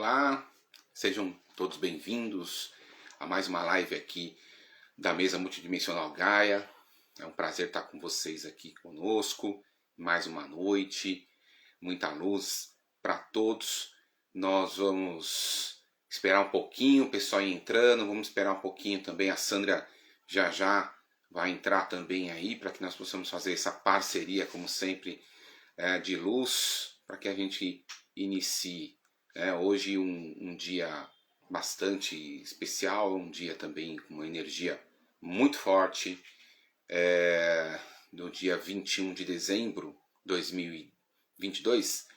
Olá, sejam todos bem-vindos a mais uma live aqui da mesa multidimensional Gaia. É um prazer estar com vocês aqui conosco, mais uma noite, muita luz para todos. Nós vamos esperar um pouquinho o pessoal ir entrando, vamos esperar um pouquinho também, a Sandra já vai entrar também aí, para que nós possamos fazer essa parceria, como sempre, de luz, para que a gente inicie. Hoje um dia bastante especial, um dia também com uma energia muito forte, no dia 21 de dezembro de 2022,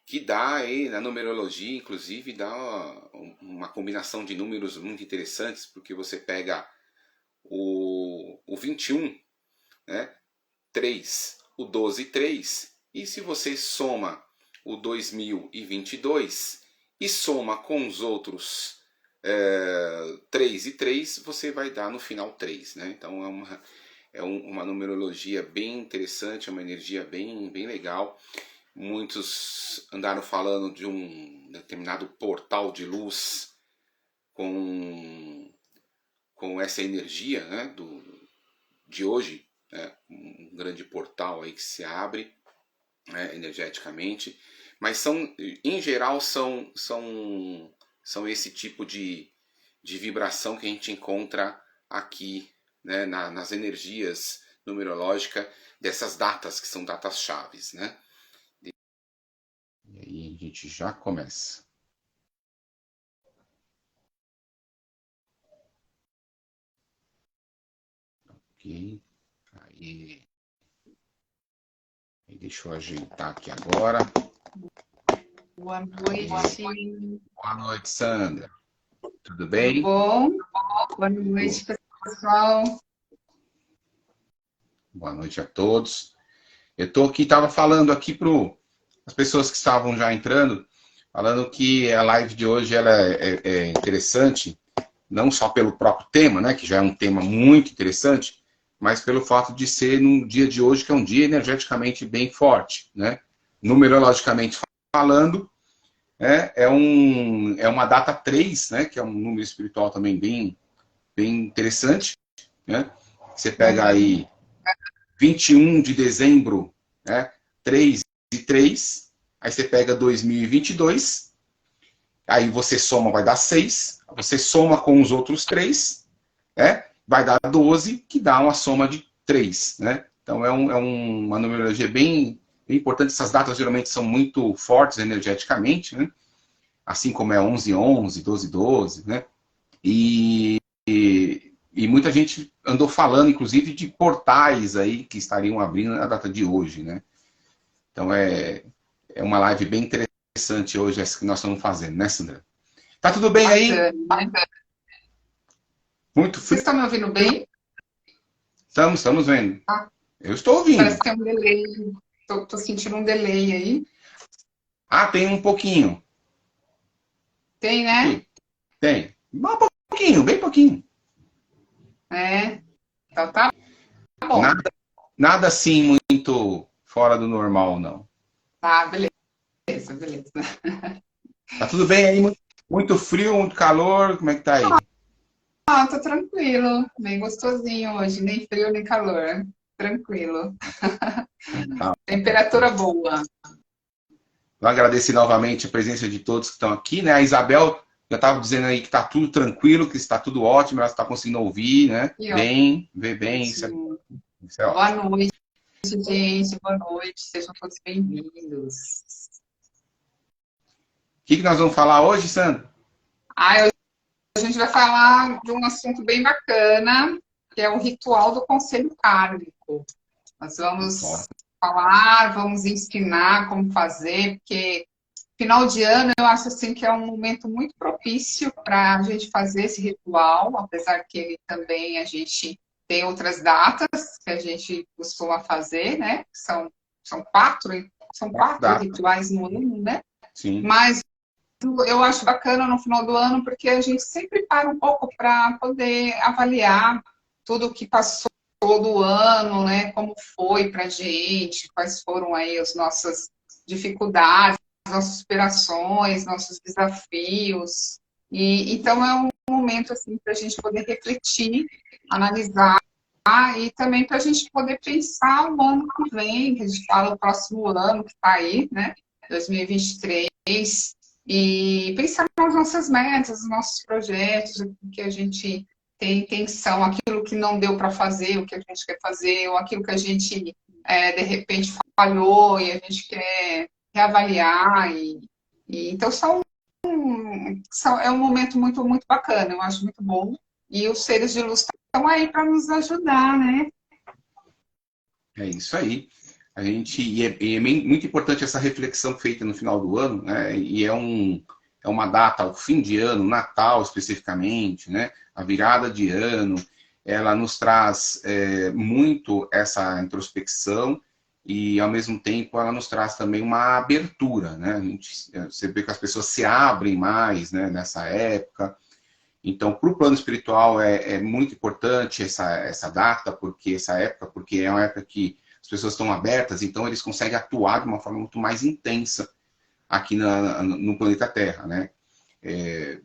que dá aí, na numerologia, inclusive, dá uma combinação de números muito interessantes, porque você pega o 21, né, 3, o 12 e 3, e se você soma o 2022 e soma com os outros 3 e 3, você vai dar no final 3, né? Então é uma numerologia bem interessante, é uma energia bem legal. Muitos andaram falando de um determinado portal de luz com essa energia, né, de hoje, né, um grande portal aí que se abre, energeticamente, mas em geral são esse tipo de vibração que a gente encontra aqui, né, nas energias numerológicas dessas datas que são datas chaves, né? E aí a gente já começa. Ok, aí deixa eu ajeitar aqui agora. Boa noite. Boa noite, Sandra. Tudo bem? Tudo bom? Boa noite, pessoal. Boa noite a todos. Eu estava falando aqui para as pessoas que estavam já entrando, falando que a live de hoje ela é interessante, não só pelo próprio tema, né, que já é um tema muito interessante, mas pelo fato de ser no dia de hoje, que é um dia energeticamente bem forte, né? Numerologicamente falando, é uma data 3, né, que é um número espiritual também bem interessante, né? Você pega aí 21 de dezembro, né, 3 e 3, aí você pega 2022, aí você soma, vai dar 6, você soma com os outros 3, vai dar 12, que dá uma soma de 3, né? Então uma numerologia bem importante. Essas datas geralmente são muito fortes energeticamente, né? Assim como é 11-11, 12-12, né? E muita gente andou falando, inclusive, de portais aí que estariam abrindo na data de hoje, né? Então é uma live bem interessante hoje, essa que nós estamos fazendo, né, Sandra? Tá tudo bem aí? Muito frio? Vocês estão me ouvindo bem? Estamos vendo. Eu estou ouvindo. Parece que tem um delay. Estou sentindo um delay aí. Ah, tem um pouquinho. Tem, né? Aqui. Tem. Um pouquinho, bem pouquinho. Então tá bom. Nada assim muito fora do normal, não. Tá, beleza. Tá tudo bem aí? Muito frio, muito calor, como é que tá aí? Tô tranquilo. Bem gostosinho hoje. Nem frio, nem calor. Tranquilo. Tá. Temperatura boa. Eu agradeci novamente a presença de todos que estão aqui, né? A Isabel já estava dizendo aí que está tudo tranquilo, que está tudo ótimo, ela está conseguindo ouvir, né? Ver bem, isso é ótimo. Boa noite, gente. Boa noite. Sejam todos bem-vindos. O que nós vamos falar hoje, Sandra? Hoje a gente vai falar de um assunto bem bacana, que é o ritual do conselho kármico. Nós vamos falar, vamos ensinar como fazer, porque final de ano eu acho assim que é um momento muito propício para a gente fazer esse ritual, apesar que ele também a gente tem outras datas que a gente costuma fazer, né? São quatro rituais no ano, né? Sim. Mas eu acho bacana no final do ano, porque a gente sempre para um pouco para poder avaliar tudo o que passou do ano, né? Como foi para a gente, quais foram aí as nossas dificuldades, nossas superações, nossos desafios. E então é um momento assim para a gente poder refletir, analisar e também para a gente poder pensar o ano que vem, que a gente fala o próximo ano que está aí, né? 2023, e pensar nas nossas metas, nos nossos projetos, o que a gente tem intenção, aquilo que não deu para fazer, o que a gente quer fazer, ou aquilo que a gente, de repente, falhou e a gente quer reavaliar. Então, é um momento muito, muito bacana, eu acho muito bom. E os seres de luz estão aí para nos ajudar, né? É isso aí. E é muito importante essa reflexão feita no final do ano, né? E é uma data, o fim de ano, Natal especificamente, né? A virada de ano, ela nos traz muito essa introspecção e, ao mesmo tempo, ela nos traz também uma abertura, né? Você vê que as pessoas se abrem mais, né, nessa época. Então, para o plano espiritual é muito importante essa data, essa época, porque é uma época que as pessoas estão abertas, então eles conseguem atuar de uma forma muito mais intensa aqui no planeta Terra, né?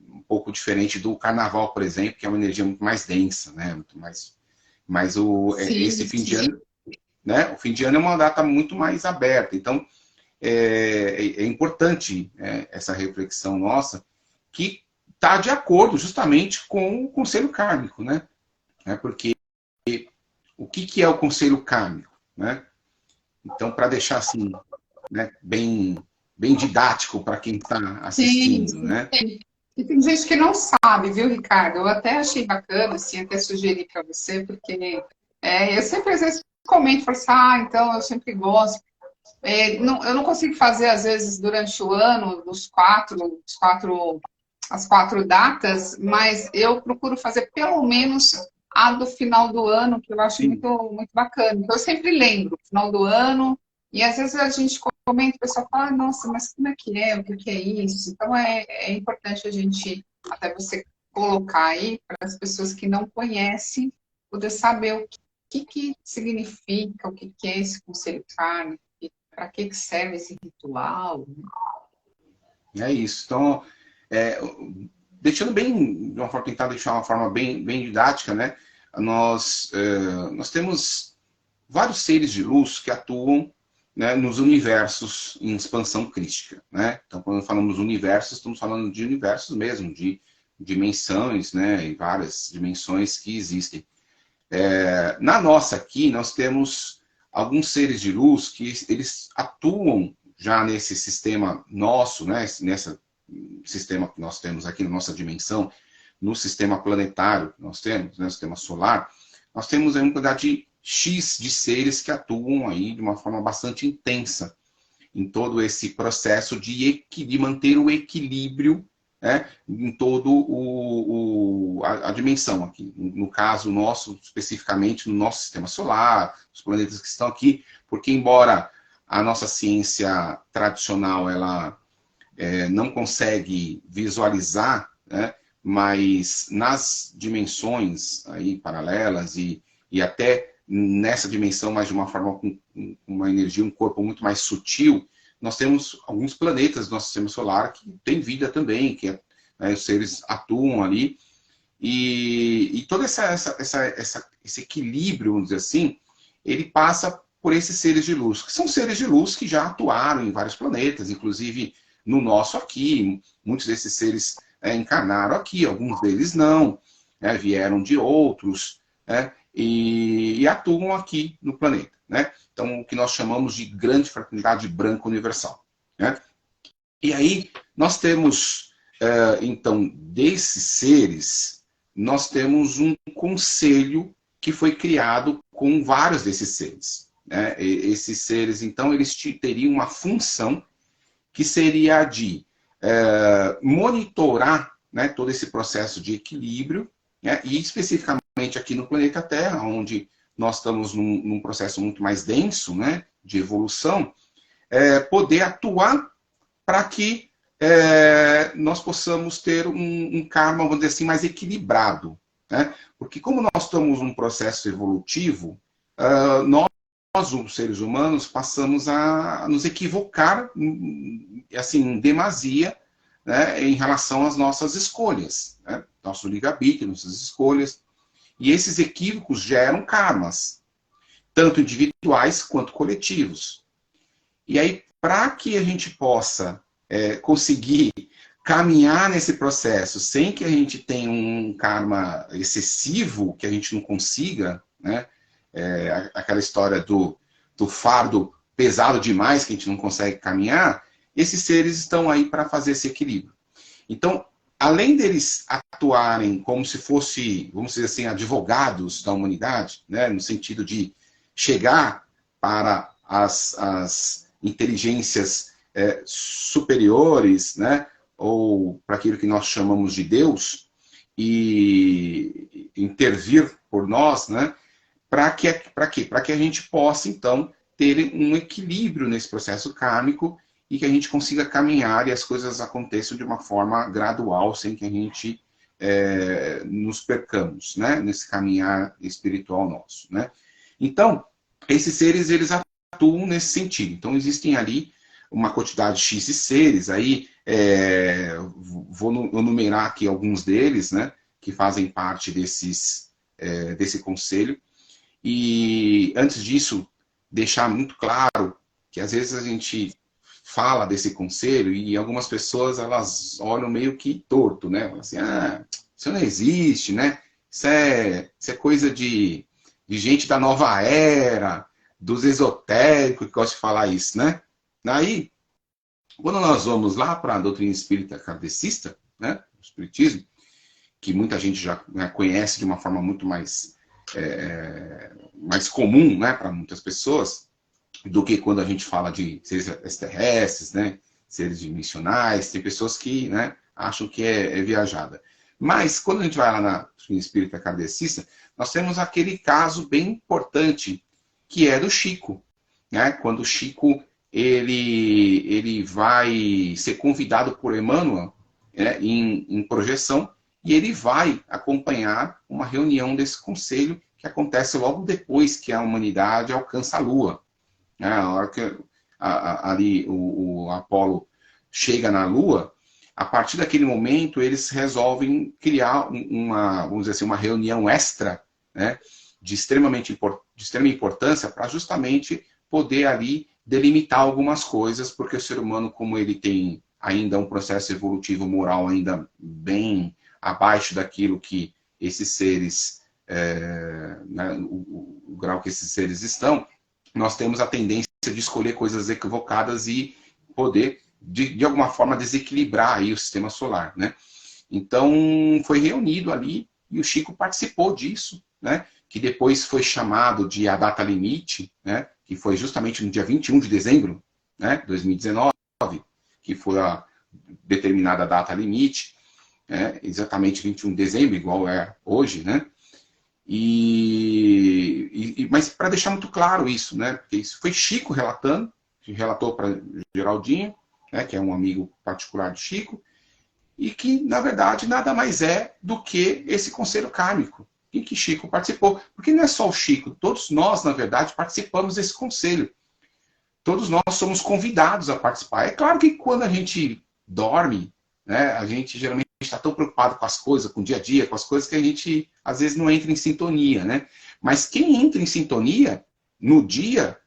Um pouco diferente do Carnaval, por exemplo, que é uma energia muito mais densa, né? Muito mais, mas esse fim de ano, né? O fim de ano é uma data muito mais aberta. Então, é importante essa reflexão nossa, que está de acordo justamente com o conselho kármico, né? Porque o que é o conselho kármico, né? Então, para deixar assim, né, bem didático para quem está assistindo, Sim, né? e tem gente que não sabe, viu, Ricardo? Eu até achei bacana, assim, até sugeri para você, porque eu sempre, às vezes, comento, falo assim, então, eu sempre gosto. Eu não consigo fazer, às vezes, durante o ano, as 4 datas, mas eu procuro fazer pelo menos a do final do ano, que eu acho Sim. muito, muito bacana. Então, eu sempre lembro, final do ano, e às vezes a gente comenta, o pessoal fala, nossa, mas como é que é? O que é isso? Então, é importante a gente, até você colocar aí, para as pessoas que não conhecem, poder saber o que significa, o que é esse conselho kármico, para que serve esse ritual. É isso. Então, deixando tentar deixar uma forma bem didática, né? Nós temos vários seres de luz que atuam, né, nos universos em expansão crística, né? Então, quando falamos universos, estamos falando de universos mesmo, de dimensões, né, e várias dimensões que existem. Na nossa aqui, nós temos alguns seres de luz que eles atuam já nesse sistema nosso, né, nesse sistema que nós temos aqui na nossa dimensão, no sistema planetário que nós temos, né, no sistema solar, nós temos aí uma quantidade X de seres que atuam aí de uma forma bastante intensa em todo esse processo de manter o equilíbrio, né, em todo a dimensão aqui. No caso nosso, especificamente no nosso sistema solar, os planetas que estão aqui, porque embora a nossa ciência tradicional ela não consegue visualizar, né, mas nas dimensões aí paralelas e até nessa dimensão, mas de uma forma com uma energia, um corpo muito mais sutil, nós temos alguns planetas do nosso sistema solar que têm vida também, que os seres atuam ali, e todo esse equilíbrio, vamos dizer assim, ele passa por esses seres de luz, que são seres de luz que já atuaram em vários planetas, inclusive no nosso aqui, muitos desses seres encarnaram aqui, alguns deles não, né, vieram de outros, né, e atuam aqui no planeta, né? Então, o que nós chamamos de grande fraternidade branca universal, né? E aí, nós temos, então, desses seres, nós temos um conselho que foi criado com vários desses seres, né? Esses seres, então, eles teriam uma função que seria a de monitorar, né, todo esse processo de equilíbrio, né, e especificamente aqui no planeta Terra, onde nós estamos num processo muito mais denso, né, de evolução, poder atuar para que nós possamos ter um karma, vamos dizer assim, mais equilibrado, né? Porque como nós estamos num processo evolutivo, nós os seres humanos, passamos a nos equivocar, assim, em demasia, né, em relação às nossas escolhas, né, nosso livre-arbítrio, nossas escolhas. E esses equívocos geram karmas, tanto individuais quanto coletivos. E aí, para que a gente possa conseguir caminhar nesse processo sem que a gente tenha um karma excessivo, que a gente não consiga, né, aquela história do fardo pesado demais que a gente não consegue caminhar, esses seres estão aí para fazer esse equilíbrio. Então, além deles atuarem como se fosse, vamos dizer assim, advogados da humanidade, né, no sentido de chegar para as inteligências superiores, né, ou para aquilo que nós chamamos de Deus, e intervir por nós, né, para que a gente possa, então, ter um equilíbrio nesse processo kármico e que a gente consiga caminhar e as coisas aconteçam de uma forma gradual, sem que a gente nos percamos, né, nesse caminhar espiritual nosso, né? Então, esses seres, eles atuam nesse sentido. Então, existem ali uma quantidade X de seres, aí vou enumerar aqui alguns deles, né, que fazem parte desse conselho. E antes disso, deixar muito claro que às vezes a gente fala desse conselho e algumas pessoas elas olham meio que torto, né? Falam assim, isso não existe, né? Isso é coisa de gente da nova era, dos esotéricos que gostam de falar isso, né? Aí, quando nós vamos lá para a doutrina espírita kardecista, né? O espiritismo, que muita gente já conhece de uma forma muito mais comum, né, para muitas pessoas, do que quando a gente fala de seres extraterrestres, né, seres dimensionais. Tem pessoas que, né, acham que é viajada. Mas, quando a gente vai lá na doutrina espírita kardecista, nós temos aquele caso bem importante, que é do Chico. Né? Quando o Chico ele vai ser convidado por Emmanuel, né, em projeção, e ele vai acompanhar uma reunião desse conselho que acontece logo depois que a humanidade alcança a Lua. A hora que ali o Apolo chega na Lua, a partir daquele momento eles resolvem criar vamos dizer assim, uma reunião extra, né, de extrema importância para justamente poder ali delimitar algumas coisas, porque o ser humano, como ele tem ainda um processo evolutivo moral ainda bem abaixo daquilo que esses seres, né, o grau que esses seres estão, nós temos a tendência de escolher coisas equivocadas e poder, de alguma forma, desequilibrar aí o sistema solar, né? Então, foi reunido ali e o Chico participou disso, né? Que depois foi chamado de a data limite, né? Que foi justamente no dia 21 de dezembro, né? 2019, que foi a determinada data limite, exatamente 21 de dezembro, igual é hoje, né? Mas para deixar muito claro isso, né? Porque isso foi Chico relatando, que relatou para Geraldinho, né? Que é um amigo particular de Chico, e que, na verdade, nada mais é do que esse conselho kármico, em que Chico participou. Porque não é só o Chico, todos nós, na verdade, participamos desse conselho. Todos nós somos convidados a participar. É claro que quando a gente dorme, né, a gente geralmente está tão preocupado com as coisas, com o dia a dia, com as coisas, que a gente, às vezes, não entra em sintonia, né? Mas quem entra em sintonia, no dia,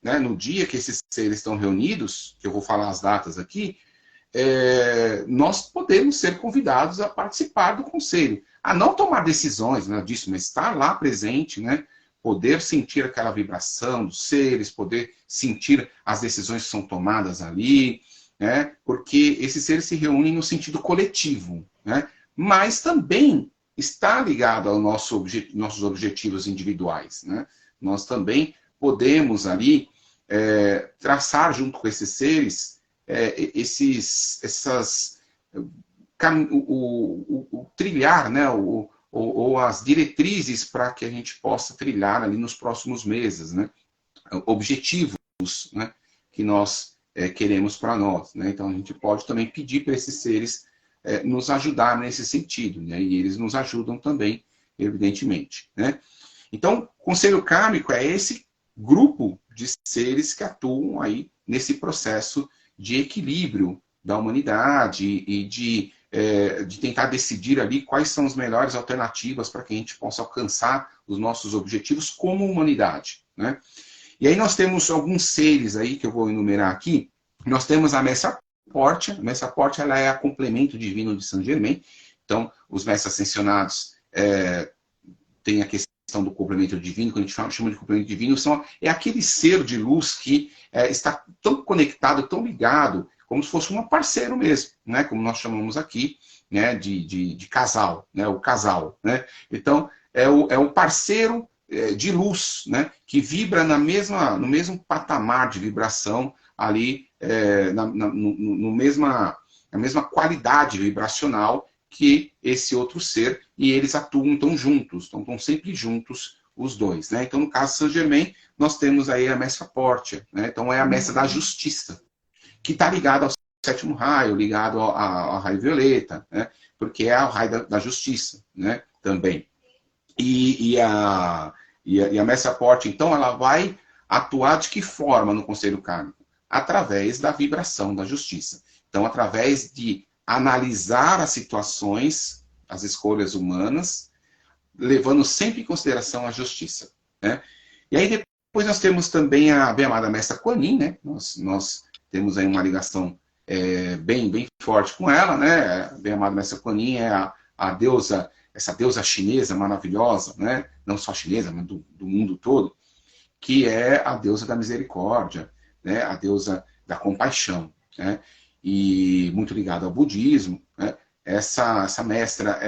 né, no dia que esses seres estão reunidos, que eu vou falar as datas aqui, nós podemos ser convidados a participar do conselho. A não tomar decisões, né, disso, mas estar lá presente, né? Poder sentir aquela vibração dos seres, poder sentir as decisões que são tomadas ali, né? Porque esses seres se reúnem no sentido coletivo, né? Mas também está ligado aos nossos objetivos individuais, né? Nós também podemos ali traçar junto com esses seres trilhar, né? Ou as diretrizes para que a gente possa trilhar ali nos próximos meses, né? Objetivos, né? Que nós queremos para nós, né? Então a gente pode também pedir para esses seres nos ajudar nesse sentido, né? E eles nos ajudam também, evidentemente, né? Então, o conselho kármico é esse grupo de seres que atuam aí nesse processo de equilíbrio da humanidade e de tentar decidir ali quais são as melhores alternativas para que a gente possa alcançar os nossos objetivos como humanidade, né? E aí nós temos alguns seres aí que eu vou enumerar aqui. Nós temos a Mestra Portia. A Mestra Portia, ela é a complemento divino de Saint Germain. Então, os mestres ascensionados têm a questão do complemento divino, que a gente chama de complemento divino, é aquele ser de luz que está tão conectado, tão ligado, como se fosse um parceiro mesmo, né? Como nós chamamos aqui, né? de casal, né? O casal, né? Então, é o parceiro de luz, né? Que vibra no mesmo patamar de vibração ali, na mesma qualidade vibracional que esse outro ser, e eles atuam então juntos, então estão sempre juntos os dois, né? Então, no caso de Saint Germain, nós temos aí a Mestra Portia, né? Então é a Mestra da Justiça, que está ligada ao sétimo raio, ligado ao raio violeta, né? Porque é o raio da justiça, né? Também. E a Mestra Portia, então, ela vai atuar de que forma no conselho kármico? Através da vibração da justiça. Então, através de analisar as situações, as escolhas humanas, levando sempre em consideração a justiça, né? E aí depois nós temos também a bem-amada Mestra Kuan Yin, né? Nós temos aí uma ligação bem forte com ela, né? A bem-amada Mestra Kuan Yin é a deusa, essa deusa chinesa maravilhosa, né? Não só chinesa, mas do mundo todo, que é a deusa da misericórdia, né? A deusa da compaixão, né? E muito ligada ao budismo, né? Essa mestra,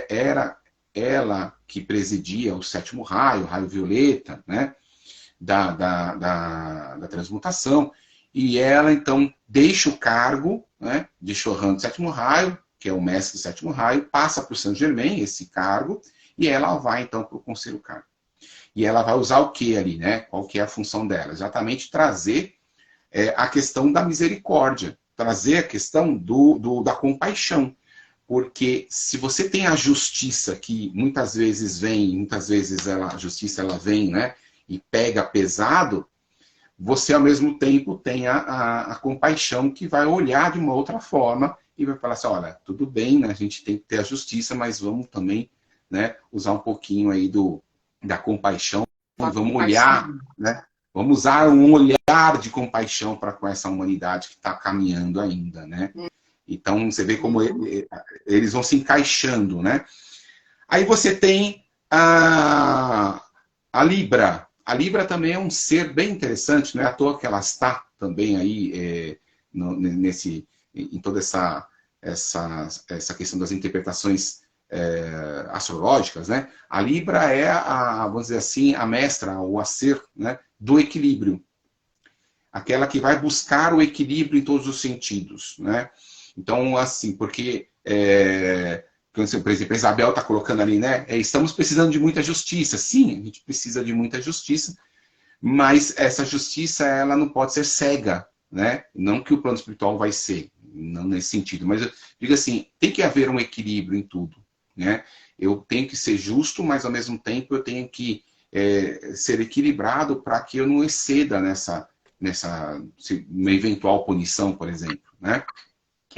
era ela que presidia o sétimo raio, o raio violeta, né? Da transmutação, e ela então deixa o cargo, né? De Chohan do sétimo raio, que é o mestre do sétimo raio, passa para o Saint Germain esse cargo, e ela vai então para o conselho kármico. E ela vai usar o que ali, né? Qual que é a função dela? Exatamente trazer a questão da misericórdia, trazer a questão da compaixão. Porque se você tem a justiça, que muitas vezes a justiça ela vem, né? E pega pesado, você ao mesmo tempo tem a compaixão, que vai olhar de uma outra forma e vai falar assim, olha, tudo bem, né? A gente tem que ter a justiça, mas vamos também, né, usar um pouquinho aí da compaixão, e vamos olhar, né? Vamos usar um olhar de compaixão para com essa humanidade que está caminhando ainda, né? Então, você vê como eles vão se encaixando, né? Aí você tem a Libra. A Libra também é um ser bem interessante, não é à toa que ela está também aí em toda essa questão das interpretações astrológicas, né? A Libra é vamos dizer assim, a mestra, ou a ser, né, do equilíbrio. Aquela que vai buscar o equilíbrio em todos os sentidos, né? Então, assim, porque, por exemplo, a Isabel está colocando ali, né? Estamos precisando de muita justiça. Sim, a gente precisa de muita justiça, mas essa justiça, ela não pode ser cega, né? Não que o plano espiritual vai ser, não nesse sentido, mas eu digo assim, tem que haver um equilíbrio em tudo, né? Eu tenho que ser justo, mas ao mesmo tempo eu tenho que ser equilibrado para que eu não exceda nessa uma eventual punição, por exemplo, né?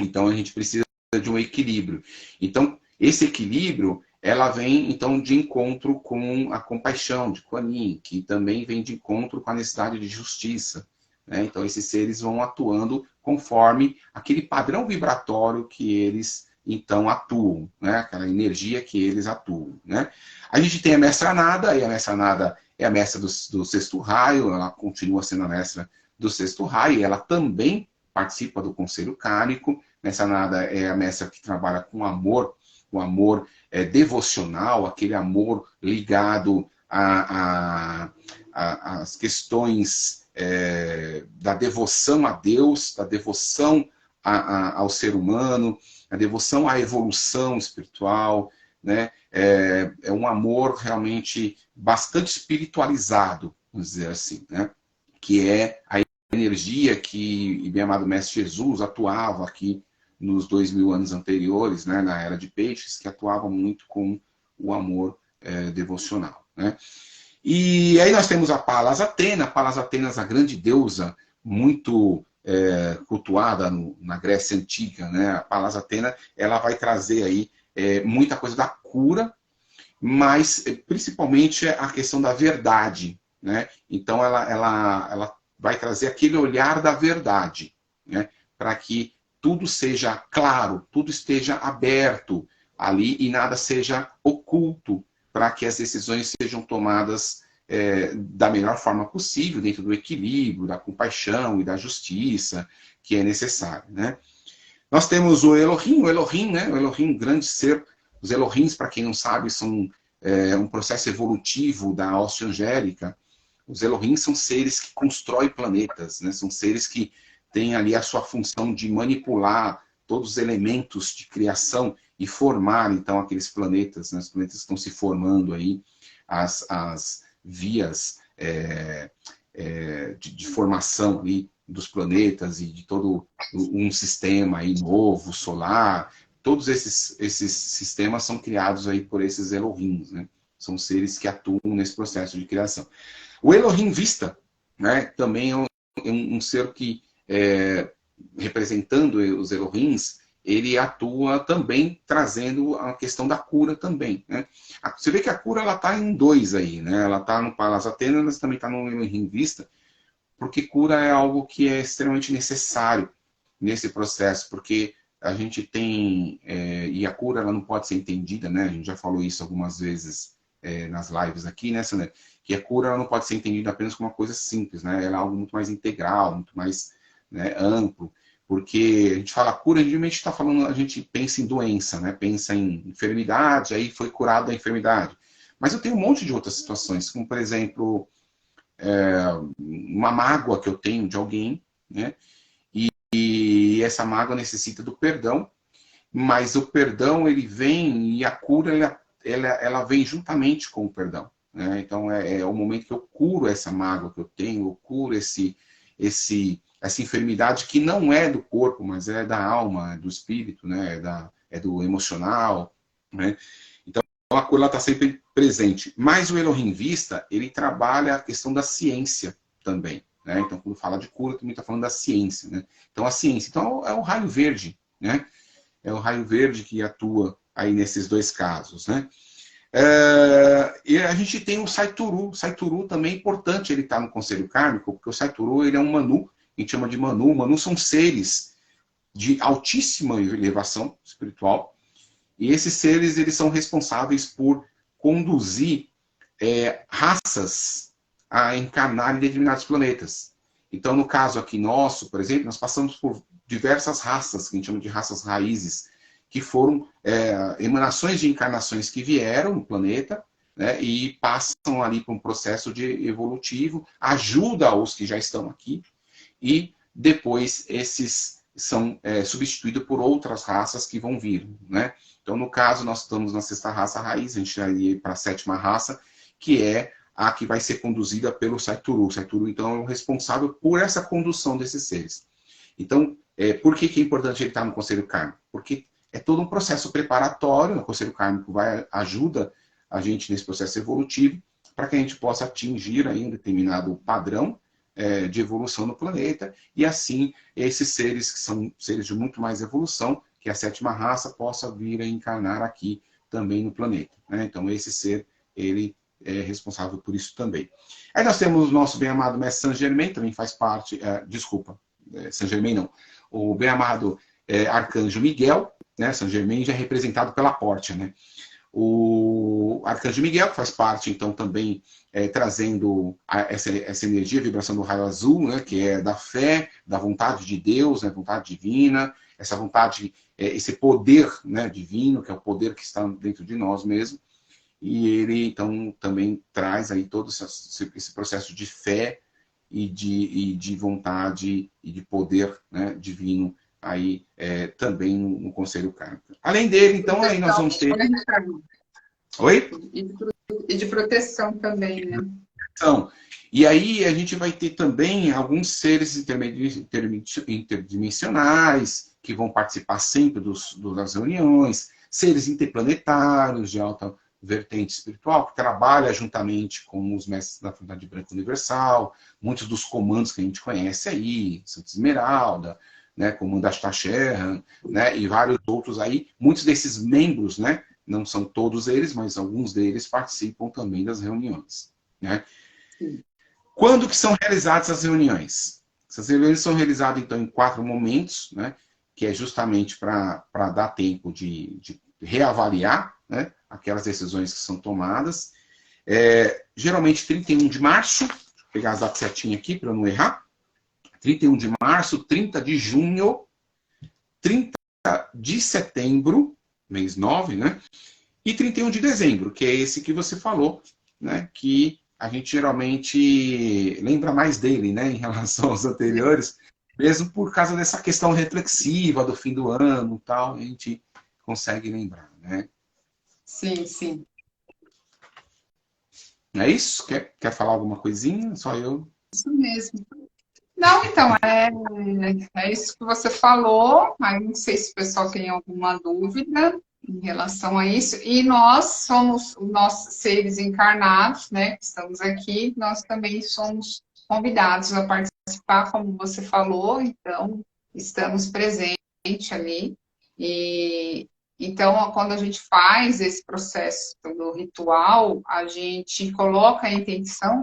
Então, a gente precisa de um equilíbrio. Então, esse equilíbrio, ela vem, então, de encontro com a compaixão de Kuan Yin, que também vem de encontro com a necessidade de justiça, né? Então, esses seres vão atuando conforme aquele padrão vibratório que eles, então, atuam, né? Aquela energia que eles atuam, né? A gente tem a Mestra Nada, e a Mestra Nada é a mestra do sexto raio, ela continua sendo a mestra do sexto raio, e ela também participa do conselho kármico. Mestra Nada é a mestra que trabalha com amor, o amor devocional, aquele amor ligado às questões da devoção a Deus, da devoção ao ser humano, a devoção à evolução espiritual, né? É um amor realmente bastante espiritualizado, vamos dizer assim, né? Que é a energia que o bem-amado Mestre Jesus atuava aqui nos 2000 anos anteriores, né, na Era de Peixes, que atuava muito com o amor devocional, né? E aí nós temos a Palas Atena. A Palas Atenas, a grande deusa, muito cultuada na Grécia Antiga, né? A Palas Atena, ela vai trazer aí muita coisa da cura, mas principalmente a questão da verdade, né? Então ela vai trazer aquele olhar da verdade, né? Para que tudo seja claro, tudo esteja aberto ali e nada seja oculto, para que as decisões sejam tomadas da melhor forma possível, dentro do equilíbrio, da compaixão e da justiça que é necessário, né? Nós temos o Elohim, né? O Elohim, grande ser. Os Elohims, para quem não sabe, são um processo evolutivo da hoste angélica. Os Elohims são seres que constroem planetas, né? São seres que têm ali a sua função de manipular todos os elementos de criação e formar, então, aqueles planetas, né? Os planetas estão se formando aí, as vias de formação ali dos planetas e de todo um sistema aí novo, solar. Todos esses sistemas são criados aí por esses Elohims, né? São seres que atuam nesse processo de criação. O Elohim Vista, né, também é um ser que, representando os Elohims, ele atua também trazendo a questão da cura também, né? Você vê que a cura ela está em dois aí, né? Ela está no Palas Atenas, mas também está no Elohim Vista, porque cura é algo que é extremamente necessário nesse processo, porque a gente tem, e a cura ela não pode ser entendida, né? A gente já falou isso algumas vezes nas lives aqui, né, Sandra? Que a cura ela não pode ser entendida apenas como uma coisa simples, né? Ela é algo muito mais integral, muito mais, né, amplo, porque a gente fala cura, geralmente está falando, a gente pensa em doença, né? Pensa em enfermidade, aí foi curada a enfermidade. Mas eu tenho um monte de outras situações, como por exemplo, uma mágoa que eu tenho de alguém, né? E essa mágoa necessita do perdão, mas o perdão ele vem e a cura ela vem juntamente com o perdão, né? Então é o momento que eu curo essa mágoa que eu tenho, eu curo essa enfermidade que não é do corpo, mas é da alma, é do espírito, né? É do emocional, né? Então a cura está sempre presente. Mas o Elohim Vista, ele trabalha a questão da ciência também, né? Então quando fala de cura, também está falando da ciência, né? Então a ciência, então é o raio verde, né? É o raio verde que atua aí nesses dois casos, né? E a gente tem o Saituru. O Saituru também é importante ele estar no Conselho Kármico, porque o Saituru ele é um Manu, a gente chama de Manu. Manu são seres de altíssima elevação espiritual, e esses seres eles são responsáveis por conduzir raças a encarnar em determinados planetas. Então, no caso aqui nosso, por exemplo, nós passamos por diversas raças, que a gente chama de raças raízes, que foram emanações de encarnações que vieram no planeta, né, e passam ali por um processo de evolutivo, ajuda os que já estão aqui, e depois esses são substituídos por outras raças que vão vir, né? Então, no caso, nós estamos na sexta raça raiz, a gente iria para a sétima raça, que é a que vai ser conduzida pelo Saituru. O Saituru, então, é o responsável por essa condução desses seres. Então, por que é importante ele estar no Conselho Kármico? Porque é todo um processo preparatório, o Conselho Kármico ajuda a gente nesse processo evolutivo, para que a gente possa atingir aí um determinado padrão de evolução no planeta, e assim, esses seres, que são seres de muito mais evolução, que a sétima raça possa vir a encarnar aqui também no planeta, né? Então, esse ser, ele é responsável por isso também. Aí nós temos o nosso bem-amado Mestre Saint Germain, também faz parte, Saint Germain não, o bem-amado Arcanjo Miguel, né? Saint Germain já é representado pela Pórtia, né? O Arcanjo Miguel, que faz parte, então, também trazendo essa energia, a vibração do raio azul, né? Que é da fé, da vontade de Deus, né? Vontade divina, essa vontade, esse poder, né, divino, que é o poder que está dentro de nós mesmos. E ele, então, também traz aí todo esse processo de fé e de vontade e de poder, né, divino aí também no Conselho Kármico. Além dele, então, aí nós vamos ter... Oi? E de proteção também, né? Então, e aí a gente vai ter também alguns seres interdimensionais que vão participar sempre das reuniões, seres interplanetários de alta vertente espiritual, que trabalha juntamente com os mestres da Fraternidade Branca Universal, muitos dos comandos que a gente conhece aí, Santa Esmeralda, né, comando Astacherran, né, e vários outros aí. Muitos desses membros, né, não são todos eles, mas alguns deles participam também das reuniões, né. Quando que são realizadas as reuniões? Essas reuniões são realizadas, então, em 4 momentos, né, que é justamente para dar tempo de reavaliar, né, aquelas decisões que são tomadas. Geralmente 31 de março, vou pegar as datas certinhas aqui para eu não errar, 31 de março, 30 de junho, 30 de setembro, mês 9, né, e 31 de dezembro, que é esse que você falou, né, que a gente geralmente lembra mais dele, né, em relação aos anteriores, mesmo por causa dessa questão reflexiva do fim do ano e tal, a gente consegue lembrar, né? Sim, sim. É isso? Quer falar alguma coisinha? Só eu? Isso mesmo. Não, então, é isso que você falou, mas não sei se o pessoal tem alguma dúvida em relação a isso. E nós somos, nós seres encarnados, né, que estamos aqui, nós também somos convidados a participar, como você falou, então estamos presentes ali. E então, quando a gente faz esse processo do ritual, a gente coloca a intenção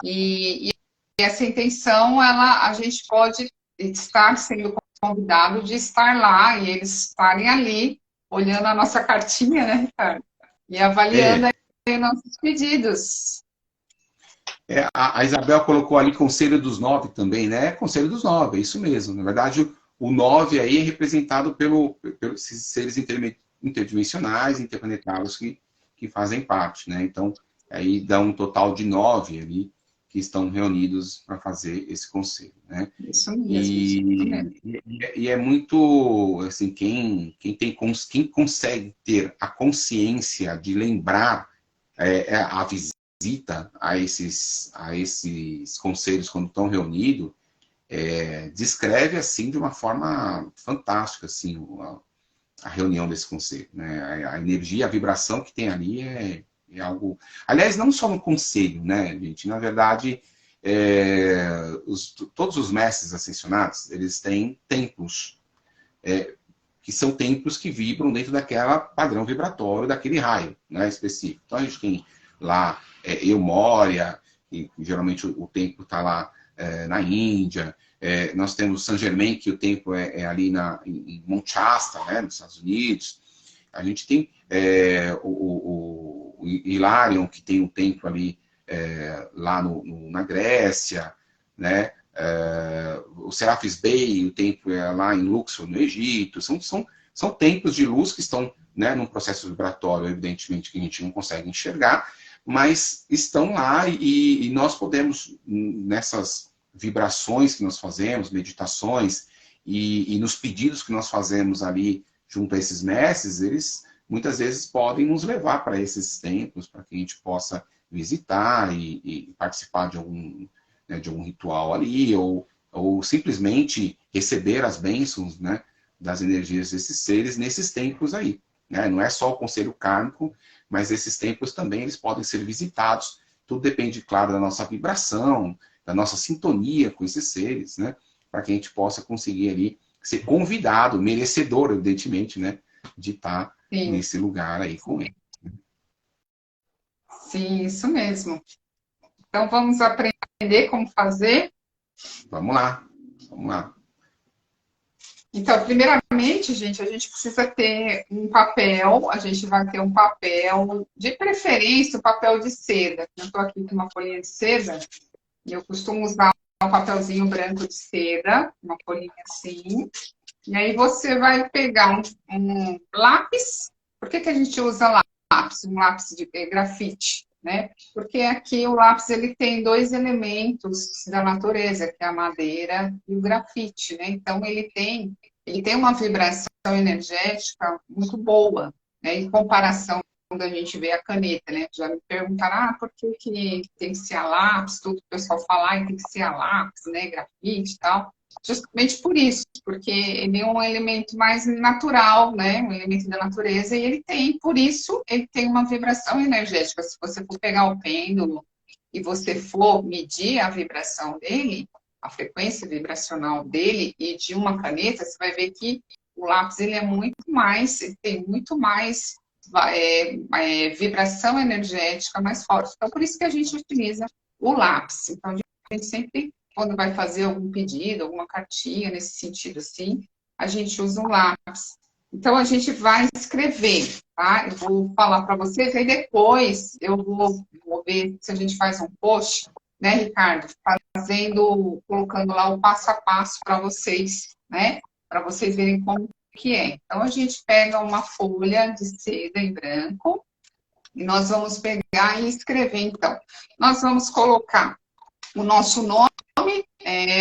e essa intenção, a gente pode estar sendo convidado de estar lá e eles estarem ali, olhando a nossa cartinha, né, Ricardo? E avaliando aí nossos pedidos. A Isabel colocou ali Conselho dos Nove também, né? Conselho dos Nove, é isso mesmo. Na verdade, o 9 aí é representado pelos seres interdimensionais, interplanetários que fazem parte, né? Então, aí dá um total de 9 ali que estão reunidos para fazer esse conselho, né? Isso mesmo, isso mesmo. E é muito, assim, quem consegue ter a consciência de lembrar a visita a esses conselhos quando estão reunidos, descreve, assim, de uma forma fantástica, assim, a reunião desse conselho, né? A energia, a vibração que tem ali é algo... Aliás, não só no conselho, né, gente? Na verdade, todos os mestres ascensionados, eles têm templos, que são templos que vibram dentro daquela padrão vibratório, daquele raio, né, específico. Então, a gente tem lá Eumória, e geralmente o templo está lá na Índia. Nós temos Saint Germain, que o templo é ali em Mount Shasta, né, nos Estados Unidos. A gente tem o Hilarion, que tem um templo ali lá na Grécia, né? O Serapis Bey, o templo é lá em Luxor, no Egito. São templos de luz que estão, né, num processo vibratório, evidentemente, que a gente não consegue enxergar, mas estão lá e nós podemos, nessas vibrações que nós fazemos, meditações, e nos pedidos que nós fazemos ali junto a esses mestres, eles muitas vezes podem nos levar para esses templos, para que a gente possa visitar e participar de algum ritual ali, ou simplesmente receber as bênçãos, né, das energias desses seres nesses templos aí, né? Não é só o conselho kármico, mas esses templos também eles podem ser visitados. Tudo depende, claro, da nossa vibração, da nossa sintonia com esses seres, né? Para que a gente possa conseguir ali ser convidado, merecedor, evidentemente, né, de estar nesse lugar aí com ele. Sim, isso mesmo. Então, vamos aprender como fazer? Vamos lá, vamos lá. Então, primeiramente, gente, a gente precisa ter um papel, a gente vai ter um papel, de preferência, o papel de seda. Eu estou aqui com uma folhinha de seda, e eu costumo usar um papelzinho branco de seda, uma folhinha assim. E aí você vai pegar um lápis. Por que a gente usa lápis? Um lápis de grafite, né? Porque aqui o lápis ele tem 2 elementos da natureza, que é a madeira e o grafite, né? Então ele tem uma vibração energética muito boa, né? Em comparação quando a gente vê a caneta, né? Já me perguntaram, por que tem que ser a lápis? Tudo que o pessoal fala, tem que ser a lápis, né? Grafite e tal. justamente por isso, porque ele é um elemento mais natural, né? Um elemento da natureza, e ele tem, por isso, ele tem uma vibração energética. Se você for pegar o pêndulo e você for medir a vibração dele, a frequência vibracional dele e de uma caneta, você vai ver que o lápis ele é muito mais, ele tem muito mais vibração energética mais forte. Então, por isso que a gente utiliza o lápis. Então, a gente sempre, quando vai fazer algum pedido, alguma cartinha nesse sentido assim, a gente usa um lápis. Então, a gente vai escrever, tá? Eu vou falar para vocês, aí depois eu vou ver se a gente faz um post, né, Ricardo? Colocando lá o passo a passo para vocês, né? Para vocês verem como que é. Então, a gente pega uma folha de seda em branco e nós vamos pegar e escrever, então. Nós vamos colocar o nosso nome,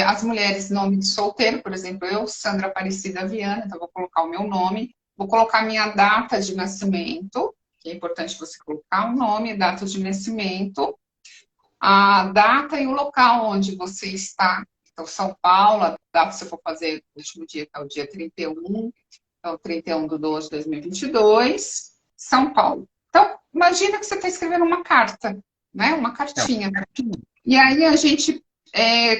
as mulheres, nome de solteiro, por exemplo, eu, Sandra Aparecida Viana, então vou colocar o meu nome, vou colocar a minha data de nascimento, que é importante você colocar o nome, data de nascimento, a data e o local onde você está. Então, São Paulo, a data que você for fazer, o último dia, que é o dia 31, então 31/12 de 2022, São Paulo. Então, imagina que você está escrevendo uma carta, né? Uma cartinha. E aí a gente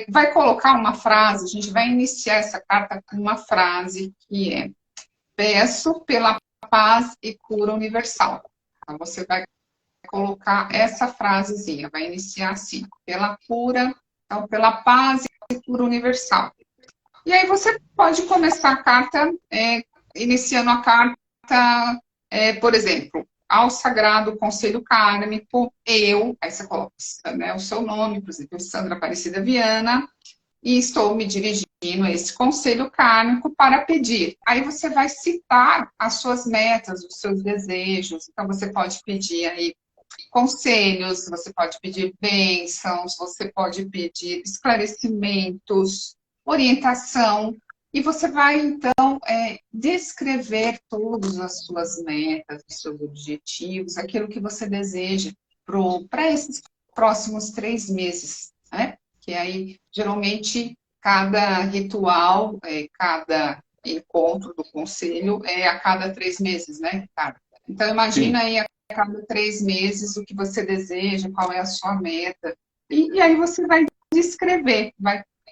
vai colocar uma frase, a gente vai iniciar essa carta com uma frase que é: peço pela paz e cura universal. Então, você vai colocar essa frasezinha, vai iniciar assim: pela cura, então, pela paz e cura universal. E aí você pode começar a carta, iniciando a carta, por exemplo, ao Sagrado Conselho Kármico, eu, aí você coloca, né, o seu nome, por exemplo, Sandra Aparecida Viana, e estou me dirigindo a esse Conselho Kármico para pedir. Aí você vai citar as suas metas, os seus desejos. Então, você pode pedir aí conselhos, você pode pedir bênçãos, você pode pedir esclarecimentos, orientação, e você vai, então, descrever todas as suas metas, os seus objetivos, aquilo que você deseja para esses próximos 3 meses, né? Que aí, geralmente, cada ritual, cada encontro do conselho é a cada 3 meses, né, Ricardo? Então, imagina aí a cada 3 meses o que você deseja, qual é a sua meta. E aí você vai descrever,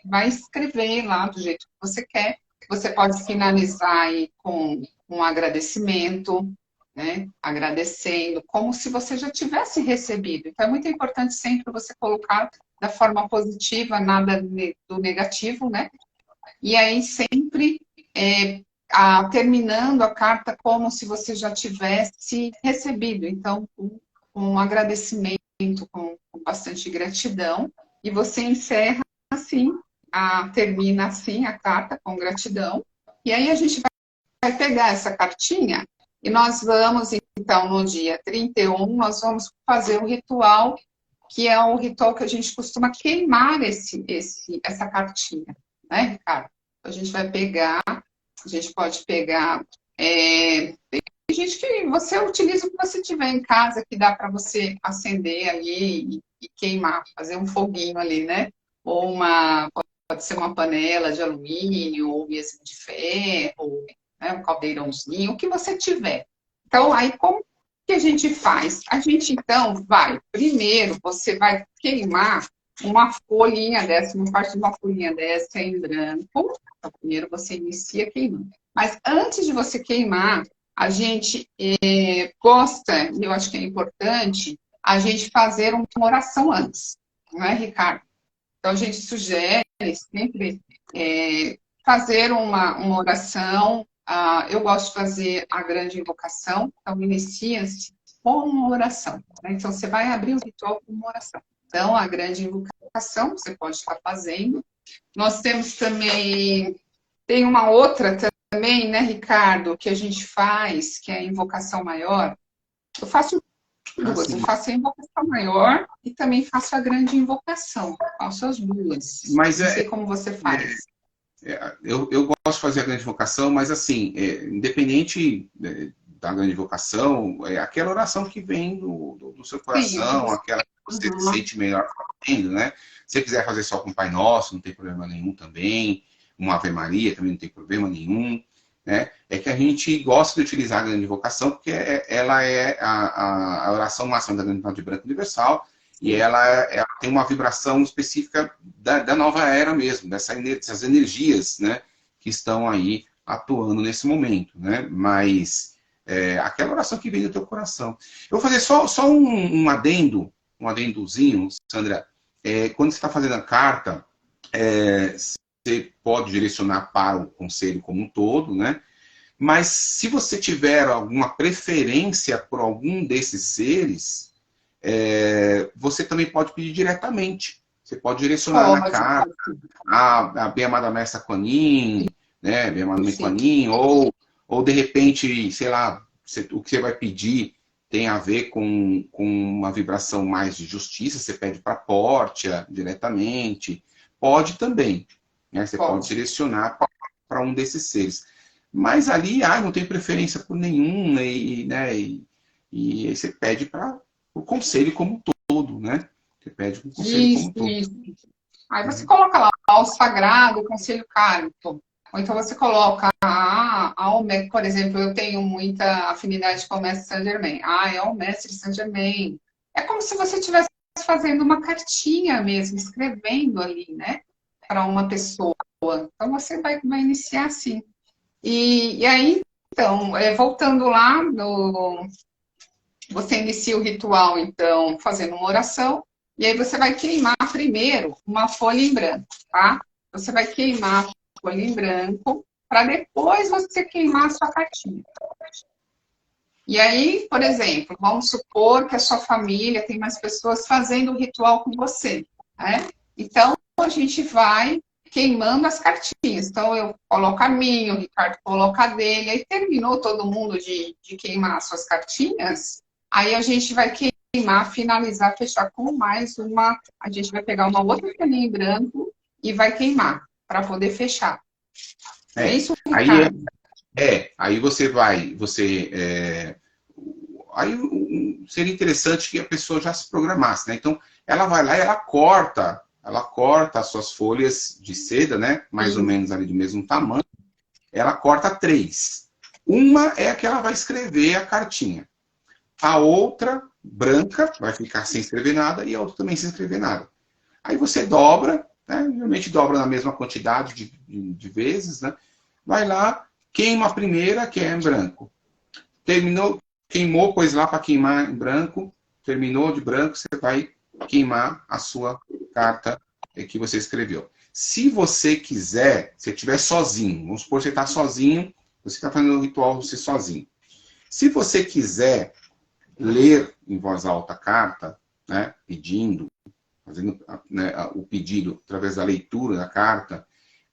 vai escrever lá do jeito que você quer. Você pode finalizar aí com um agradecimento, né? Agradecendo, como se você já tivesse recebido. Então, é muito importante sempre você colocar da forma positiva, nada do negativo, né? E aí, sempre terminando a carta como se você já tivesse recebido. Então, com um agradecimento, com bastante gratidão. E você encerra assim, termina assim a carta com gratidão. E aí a gente vai pegar essa cartinha e nós vamos, então, no dia 31, nós vamos fazer o ritual, que é o ritual que a gente costuma queimar essa cartinha, né, Ricardo? A gente vai pegar, a gente pode pegar... tem gente que você utiliza o que você tiver em casa, que dá para você acender ali e queimar, fazer um foguinho ali, né? Ou pode ser uma panela de alumínio, ou mesmo de ferro, né? Um caldeirãozinho, o que você tiver. Então, aí como que a gente faz? A gente, então, primeiro você vai queimar uma folhinha dessa, uma parte de uma folhinha dessa em branco. Então, primeiro você inicia queimando. Mas antes de você queimar, a gente gosta, e eu acho que é importante, a gente fazer uma oração antes, não é, Ricardo? Então, a gente sugere sempre fazer uma oração. Eu gosto de fazer a grande invocação, então inicia-se com uma oração, né? Então, você vai abrir o ritual com uma oração. Então, a grande invocação, você pode estar fazendo. Nós temos também, tem uma outra também, né, Ricardo, que a gente faz, que é a invocação maior. Eu faço duas, eu faço a invocação maior e também faço a grande invocação. Faço as duas. Mas não sei como você faz. Eu gosto de fazer a grande invocação, mas assim, independente da grande invocação, é aquela oração que vem do seu coração, aquela que você se sente melhor fazendo, né? Se você quiser fazer só com o Pai Nosso, não tem problema nenhum também. uma Ave Maria, também não tem problema nenhum. Né? É que a gente gosta de utilizar a grande invocação, porque ela é a oração máxima da grande invocação de branco universal, e ela tem uma vibração específica da nova era mesmo, dessas energias, né, que estão aí atuando nesse momento. Né? Mas aquela oração que vem do teu coração. Eu vou fazer só um adendo, um adendozinho, Sandra. Quando você está fazendo a carta, você pode direcionar para o conselho como um todo, né? Mas se você tiver alguma preferência por algum desses seres, você também pode pedir diretamente. Você pode direcionar na carta a bem-amada Mestra Kuan Yin, né? Bem-amada Mãe Kuan Yin, ou de repente, sei lá, o que você vai pedir tem a ver com uma vibração mais de justiça, você pede para a Pórtia diretamente. Pode também. Né? Você pode direcionar para um desses seres. Mas ali, não tem preferência por nenhum, né? E aí você pede para o conselho como um todo, né? Você pede para o conselho como um todo. Isso. Aí você coloca lá o sagrado, o conselho kármico. Ou então você coloca por exemplo, eu tenho muita afinidade com o Mestre Saint Germain. É o Mestre Saint Germain. É como se você estivesse fazendo uma cartinha mesmo, escrevendo ali, né? Para uma pessoa. Então você vai iniciar assim. E aí, então, voltando lá, você inicia o ritual, então, fazendo uma oração, e aí você vai queimar primeiro uma folha em branco, tá? Você vai queimar a folha em branco, para depois você queimar a sua cartinha. E aí, por exemplo, vamos supor que a sua família tem mais pessoas fazendo o ritual com você, né? Então, a gente vai queimando as cartinhas. Então, eu coloco a minha, o Ricardo coloca a dele, aí terminou todo mundo de queimar as suas cartinhas, aí a gente vai queimar, finalizar, fechar com mais uma, a gente vai pegar uma outra folhinha em branco e vai queimar, para poder fechar. É isso, Ricardo? Aí você vai, aí seria interessante que a pessoa já se programasse, né? Então, ela vai lá e ela corta as suas folhas de seda, né? Mais ou menos ali do mesmo tamanho. Ela corta 3. Uma é a que ela vai escrever a cartinha. A outra, branca, vai ficar sem escrever nada, e a outra também sem escrever nada. Aí você dobra, né? Geralmente dobra na mesma quantidade de vezes, né? Vai lá, queima a primeira, que é em branco. Terminou, queimou, pôs lá para queimar em branco. Terminou de branco, você vai queimar a sua carta que você escreveu. Se você quiser, se estiver sozinho, vamos supor que você está sozinho, você está fazendo o ritual você sozinho. Se você quiser ler em voz alta a carta, né, pedindo, fazendo, né, o pedido através da leitura da carta,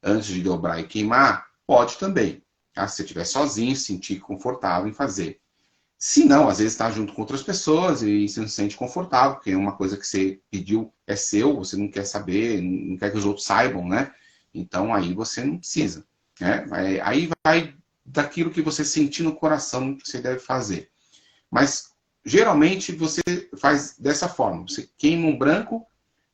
antes de dobrar e queimar, pode também. Tá? Se você estiver sozinho, se sentir confortável em fazer. Se não, às vezes está junto com outras pessoas e você não se sente confortável, porque uma coisa que você pediu é seu, você não quer saber, não quer que os outros saibam, né? Então aí você não precisa. Né? Aí vai daquilo que você sentir no coração que você deve fazer. Mas geralmente você faz dessa forma. Você queima um branco,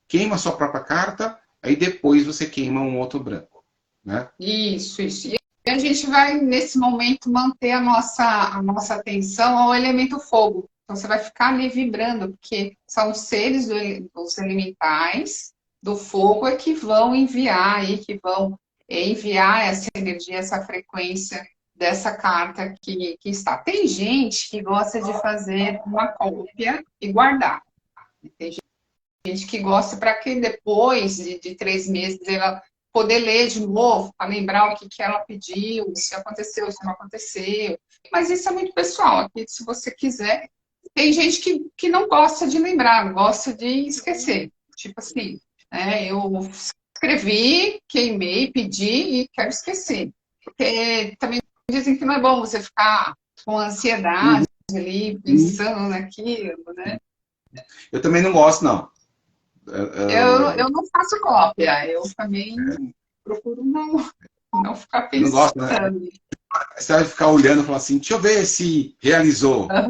queima a sua própria carta, aí depois você queima um outro branco. Né? Isso. E a gente vai, nesse momento, manter a nossa atenção ao elemento fogo. Então, você vai ficar ali vibrando, porque são os seres dos elementais do fogo que vão enviar essa energia, essa frequência dessa carta que está. Tem gente que gosta de fazer uma cópia e guardar. Tem gente que gosta para que depois de 3 meses ela poder ler de novo, para lembrar o que ela pediu, se aconteceu, se não aconteceu. Mas isso é muito pessoal. Aqui, se você quiser, tem gente que não gosta de lembrar, gosta de esquecer. Tipo assim, eu escrevi, queimei, pedi e quero esquecer. Porque também dizem que não é bom você ficar com ansiedade ali, pensando naquilo, né? Eu também não gosto, não. Eu não faço cópia, eu também procuro não ficar pensando. Não gosto, né? Você vai ficar olhando e falar assim, deixa eu ver se realizou. Dá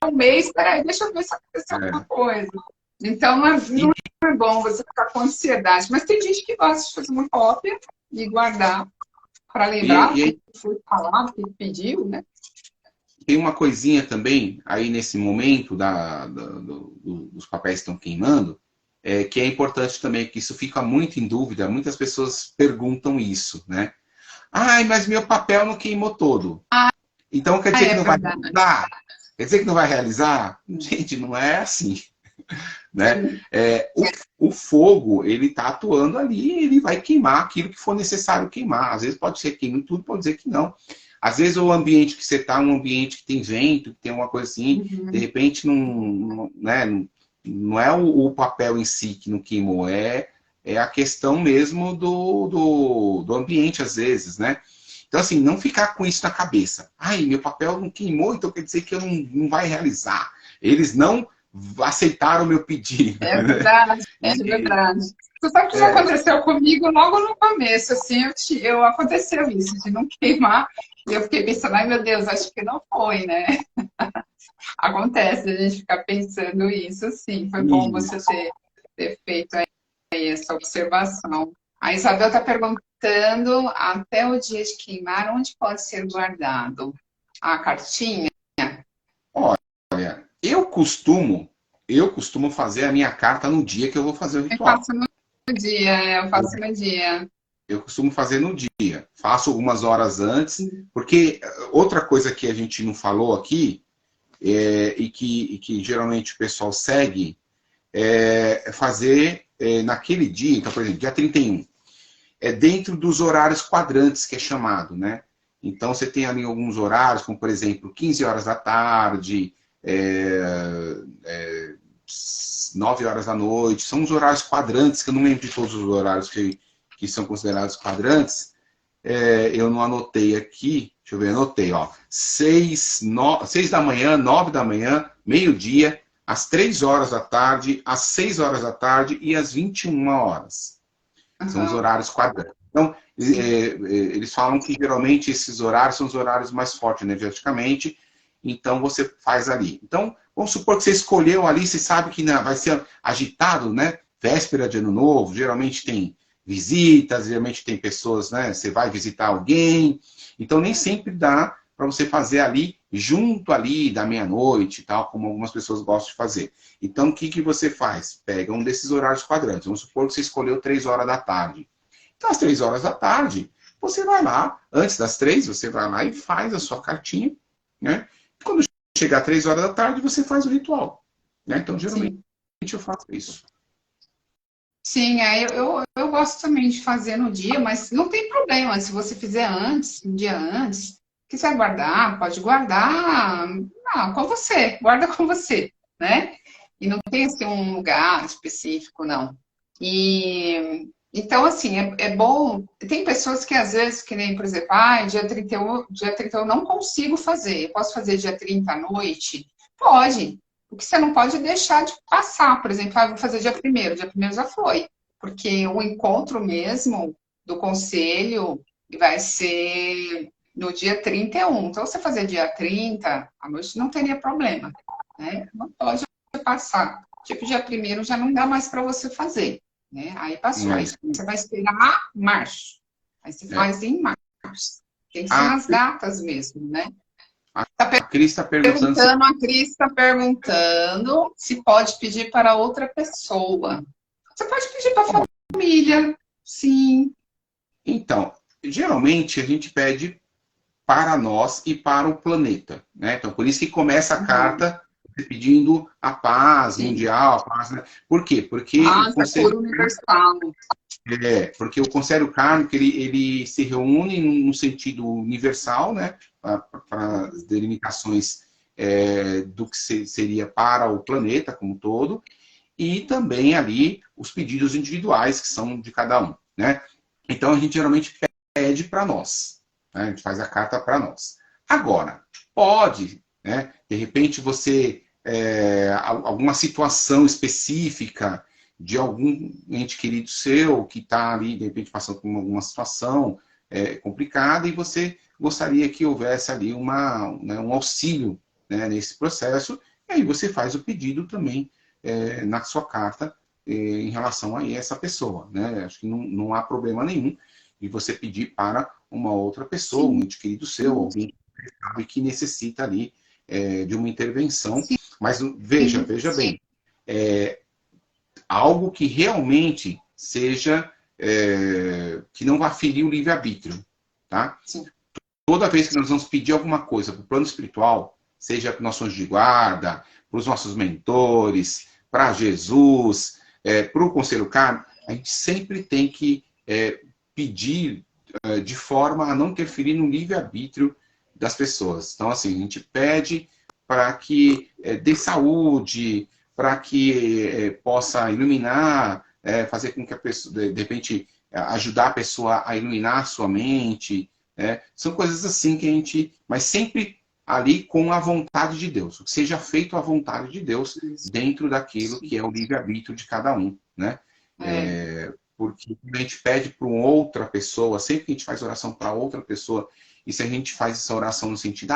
um mês, peraí, deixa eu ver se aconteceu alguma coisa. Então, não é bom você ficar com ansiedade. Mas tem gente que gosta de fazer uma cópia e guardar para lembrar o E aí que foi falado, o que pediu, né? tem uma coisinha também, aí nesse momento dos papéis que estão queimando, que é importante também, que isso fica muito em dúvida, muitas pessoas perguntam isso, né? Ai, mas meu papel não queimou todo. Então quer dizer que É não vai verdade. realizar? Quer dizer que não vai realizar? Gente, não é assim, né? Sim. O fogo, ele está atuando ali, ele vai queimar aquilo que for necessário queimar. Às vezes pode ser que queime tudo, pode dizer que não. Às vezes o ambiente que você está é um ambiente que tem vento, que tem uma coisa assim, de Uhum. repente não é o papel em si que não queimou, é a questão mesmo do ambiente, às vezes, né? Então, assim, não ficar com isso na cabeça. Ai, meu papel não queimou, então quer dizer que eu não vai realizar. Eles não aceitaram o meu pedido. É verdade, é E, verdade. Você sabe que já aconteceu comigo logo no começo, assim, aconteceu isso, de não queimar, e eu fiquei pensando, ai meu Deus, acho que não foi, né? Acontece a gente ficar pensando isso, sim. Foi bom você ter feito aí essa observação. A Isabel está perguntando, até o dia de queimar, onde pode ser guardado? A cartinha? olha, eu costumo fazer a minha carta no dia que eu vou fazer o Eu ritual. faço no dia, eu faço no dia. Eu costumo fazer no dia. Faço algumas horas antes, porque outra coisa que a gente não falou aqui, e que geralmente o pessoal segue, é fazer naquele dia, então, por exemplo, dia 31, é dentro dos horários quadrantes, que é chamado, né? Então, você tem ali alguns horários, como, por exemplo, 15 horas da tarde, é, é, 9 horas da noite, são os horários quadrantes, que eu não lembro de todos os horários que são considerados quadrantes, eu não anotei aqui, deixa eu ver, anotei, ó, 6 da manhã, 9 da manhã, meio-dia, às 3 horas da tarde, às 6 horas da tarde e às 21 horas. São os Aham, horários quadrantes. Então, sim. eles falam que geralmente esses horários são os horários mais fortes energeticamente, então você faz ali. Então, vamos supor que você escolheu ali, você sabe que vai ser agitado, né? Véspera de Ano Novo, geralmente tem visitas, geralmente tem pessoas, né? Você vai visitar alguém, então nem sempre dá para você fazer ali, junto ali da meia-noite e tal, como algumas pessoas gostam de fazer. Então, o que você faz? Pega um desses horários quadrantes. Vamos supor que você escolheu 3 horas da tarde. Então, às 3 horas da tarde, você vai lá, antes das 3, você vai lá e faz a sua cartinha, né? Quando chegar 3 horas da tarde, você faz o ritual. Né? Então, geralmente, Sim. eu faço isso. Sim, eu gosto também de fazer no dia, mas não tem problema se você fizer antes, um dia antes, quiser guardar, pode guardar com você, guarda com você, né? E não tem assim, um lugar específico, não. E então, assim, é bom. Tem pessoas que às vezes, que nem, por exemplo, dia 31 eu não consigo fazer. Eu posso fazer dia 30 à noite? Pode. O que você não pode é deixar de passar. Por exemplo, vou fazer dia 1º. Dia 1º já foi. Porque o encontro mesmo do conselho vai ser no dia 31. Então, você fazer dia 30 à noite não teria problema, né? Não pode passar. Tipo, dia 1º já não dá mais para você fazer, né? Aí passou. Aí Mas, você vai esperar março. Aí você é, faz em março. Tem que ser a, nas datas mesmo, né? a Cris está perguntando se... A Cris está perguntando se pode pedir para outra pessoa. Você pode pedir para a família, sim. Então, geralmente a gente pede para nós e para o planeta. Né? Então, por isso que começa a Uhum, carta pedindo a paz sim. mundial, a paz, né? Por quê? Asa, cura universal. Porque o conselho kármico ele se reúne num sentido universal, né? Para as delimitações do que seria para o planeta como um todo, e também ali os pedidos individuais que são de cada um, né? Então a gente geralmente pede para nós, né? A gente faz a carta para nós. Agora, pode, né? De repente você alguma situação específica de algum ente querido seu que está ali, de repente, passando por alguma situação complicada e você gostaria que houvesse ali um auxílio, né, nesse processo, e aí você faz o pedido também na sua carta em relação a essa pessoa, né? Acho que não há problema nenhum de você pedir para uma outra pessoa, um ente querido seu, alguém que sabe que necessita ali de uma intervenção. Sim, Mas veja bem, algo que realmente seja, que não vá ferir o livre-arbítrio, tá? sim. Toda vez que nós vamos pedir alguma coisa para o plano espiritual, seja para nossos anjos de guarda, para os nossos mentores, para Jesus, para o conselho kármico, a gente sempre tem que pedir de forma a não interferir no livre-arbítrio das pessoas. Então, assim, a gente pede para que dê saúde, para que possa iluminar, fazer com que a pessoa, de repente, ajudar a pessoa a iluminar a sua mente. São coisas assim que a gente... Mas sempre ali com a vontade de Deus. Que seja feito a vontade de Deus dentro daquilo que é o livre-arbítrio de cada um, né? Porque quando a gente pede para uma outra pessoa, sempre que a gente faz oração para outra pessoa, e se a gente faz essa oração no sentido,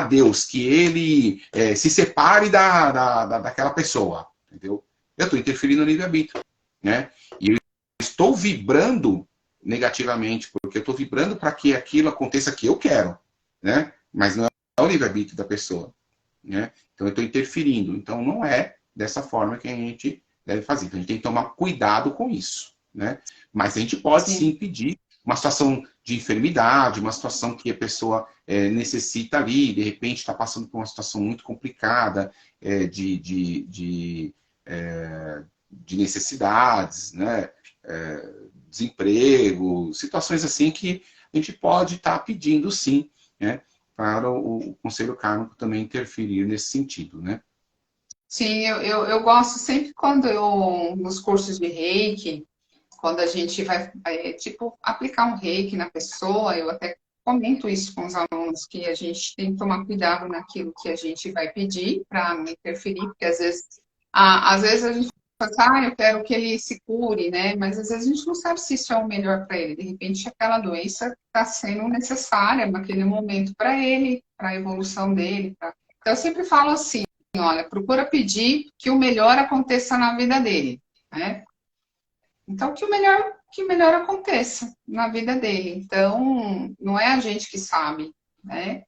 Deus, que ele se separe daquela pessoa, entendeu? Eu estou interferindo no livre-arbítrio, né? E eu estou vibrando negativamente, porque eu estou vibrando para que aquilo aconteça que eu quero, né? Mas não é o livre-arbítrio da pessoa, né? Então eu estou interferindo. Então não é dessa forma que a gente deve fazer. Então a gente tem que tomar cuidado com isso, né? Mas a gente pode sim pedir uma situação de enfermidade, uma situação que a pessoa necessita ali, de repente está passando por uma situação muito complicada de necessidades, né? Desemprego, situações assim que a gente pode estar pedindo sim, né? Para o conselho kármico também interferir nesse sentido, né? Sim, eu gosto sempre quando nos cursos de Reiki, quando a gente vai, aplicar um Reiki na pessoa, eu até comento isso com os alunos, que a gente tem que tomar cuidado naquilo que a gente vai pedir para não interferir, porque às vezes a gente fala, eu quero que ele se cure, né? Mas às vezes a gente não sabe se isso é o melhor para ele. De repente, aquela doença está sendo necessária naquele momento para ele, para a evolução dele. Então, eu sempre falo assim, olha, procura pedir que o melhor aconteça na vida dele, né? Então, que o melhor aconteça na vida dele. Então, não é a gente que sabe, né?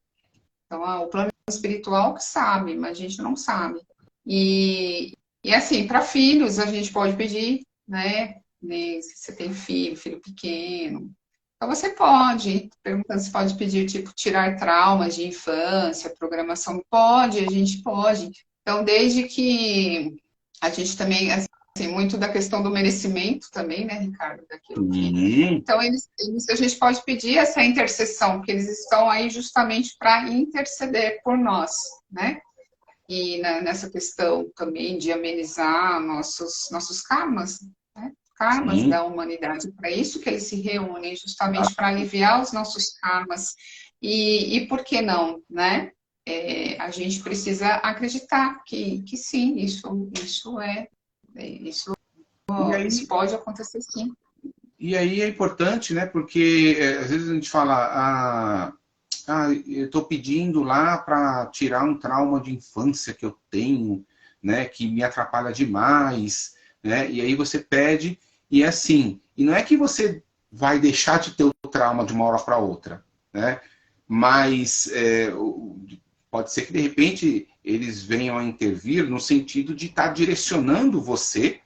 Então, o plano espiritual que sabe, mas a gente não sabe. E assim, para filhos, a gente pode pedir, né? Se você tem filho pequeno. Então, você pode, perguntando se pode pedir, tipo, tirar traumas de infância, programação. Pode, a gente pode. Então, desde que a gente também, assim, muito da questão do merecimento também, né, Ricardo? Daquilo que... Então, a gente pode pedir essa intercessão, porque eles estão aí justamente para interceder por nós, né? E nessa questão também de amenizar nossos karmas, né? Karmas da humanidade. Para isso que eles se reúnem, justamente para aliviar os nossos karmas. E por que não, né? A gente precisa acreditar que sim, isso pode acontecer sim. E aí é importante, né? Porque às vezes a gente fala, eu estou pedindo lá para tirar um trauma de infância que eu tenho, né? Que me atrapalha demais, né? E aí você pede, e é assim, e não é que você vai deixar de ter o trauma de uma hora para outra, né? Mas pode ser que de repente eles venham a intervir no sentido de estar direcionando você,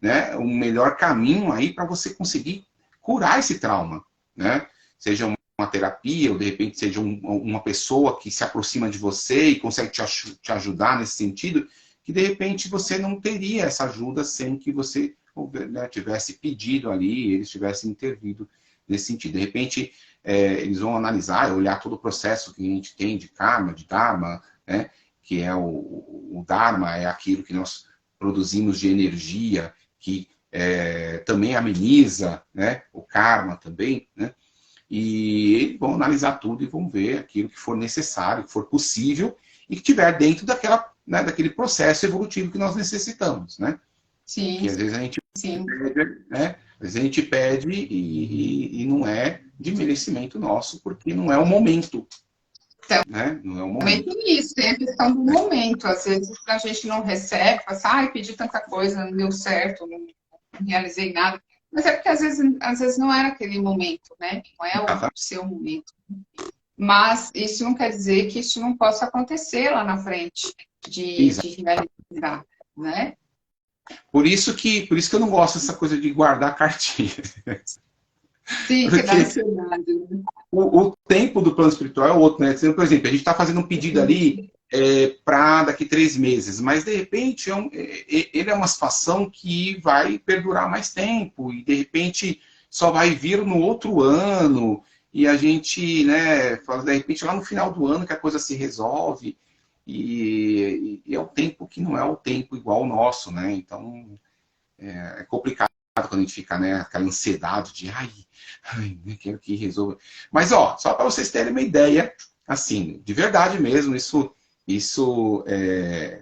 né, um melhor caminho aí para você conseguir curar esse trauma, né? Seja uma terapia, ou de repente seja uma pessoa que se aproxima de você e consegue te ajudar nesse sentido, que de repente você não teria essa ajuda sem que você, né, tivesse pedido ali, eles tivessem intervido nesse sentido. De repente, eles vão analisar, olhar todo o processo que a gente tem de karma, de dharma, né? Que é o dharma, é aquilo que nós produzimos de energia, que também ameniza, né, o karma também, né, e vão analisar tudo e vão ver aquilo que for necessário, que for possível, e que estiver dentro daquele processo evolutivo que nós necessitamos, né? Sim. Que às vezes a gente pede, né? Às vezes a gente pede e não é de merecimento nosso, porque não é o momento, Então, né? Não é o também momento. tem isso, tem a questão do momento. Às vezes a gente não recebe, fala assim, ai, pedi tanta coisa, não deu certo, não realizei nada. Mas é porque às vezes não era aquele momento, né? Não é o Tá? seu momento. Mas isso não quer dizer que isso não possa acontecer lá na frente de realizar, né? Por isso que eu não gosto dessa coisa de guardar cartinha. Sim, que dá Porque ansiedade, né? o tempo do plano espiritual é outro, né? Por exemplo, a gente está fazendo um pedido ali para daqui 3 meses, mas de repente ele é uma situação que vai perdurar mais tempo e de repente só vai vir no outro ano e a gente, né, fala, de repente lá no final do ano que a coisa se resolve e é um tempo que não é o tempo igual ao nosso, né? Então é complicado quando a gente fica, né, aquela ansiedade de ai, quero que resolva. Mas, ó, só para vocês terem uma ideia, assim, de verdade mesmo, isso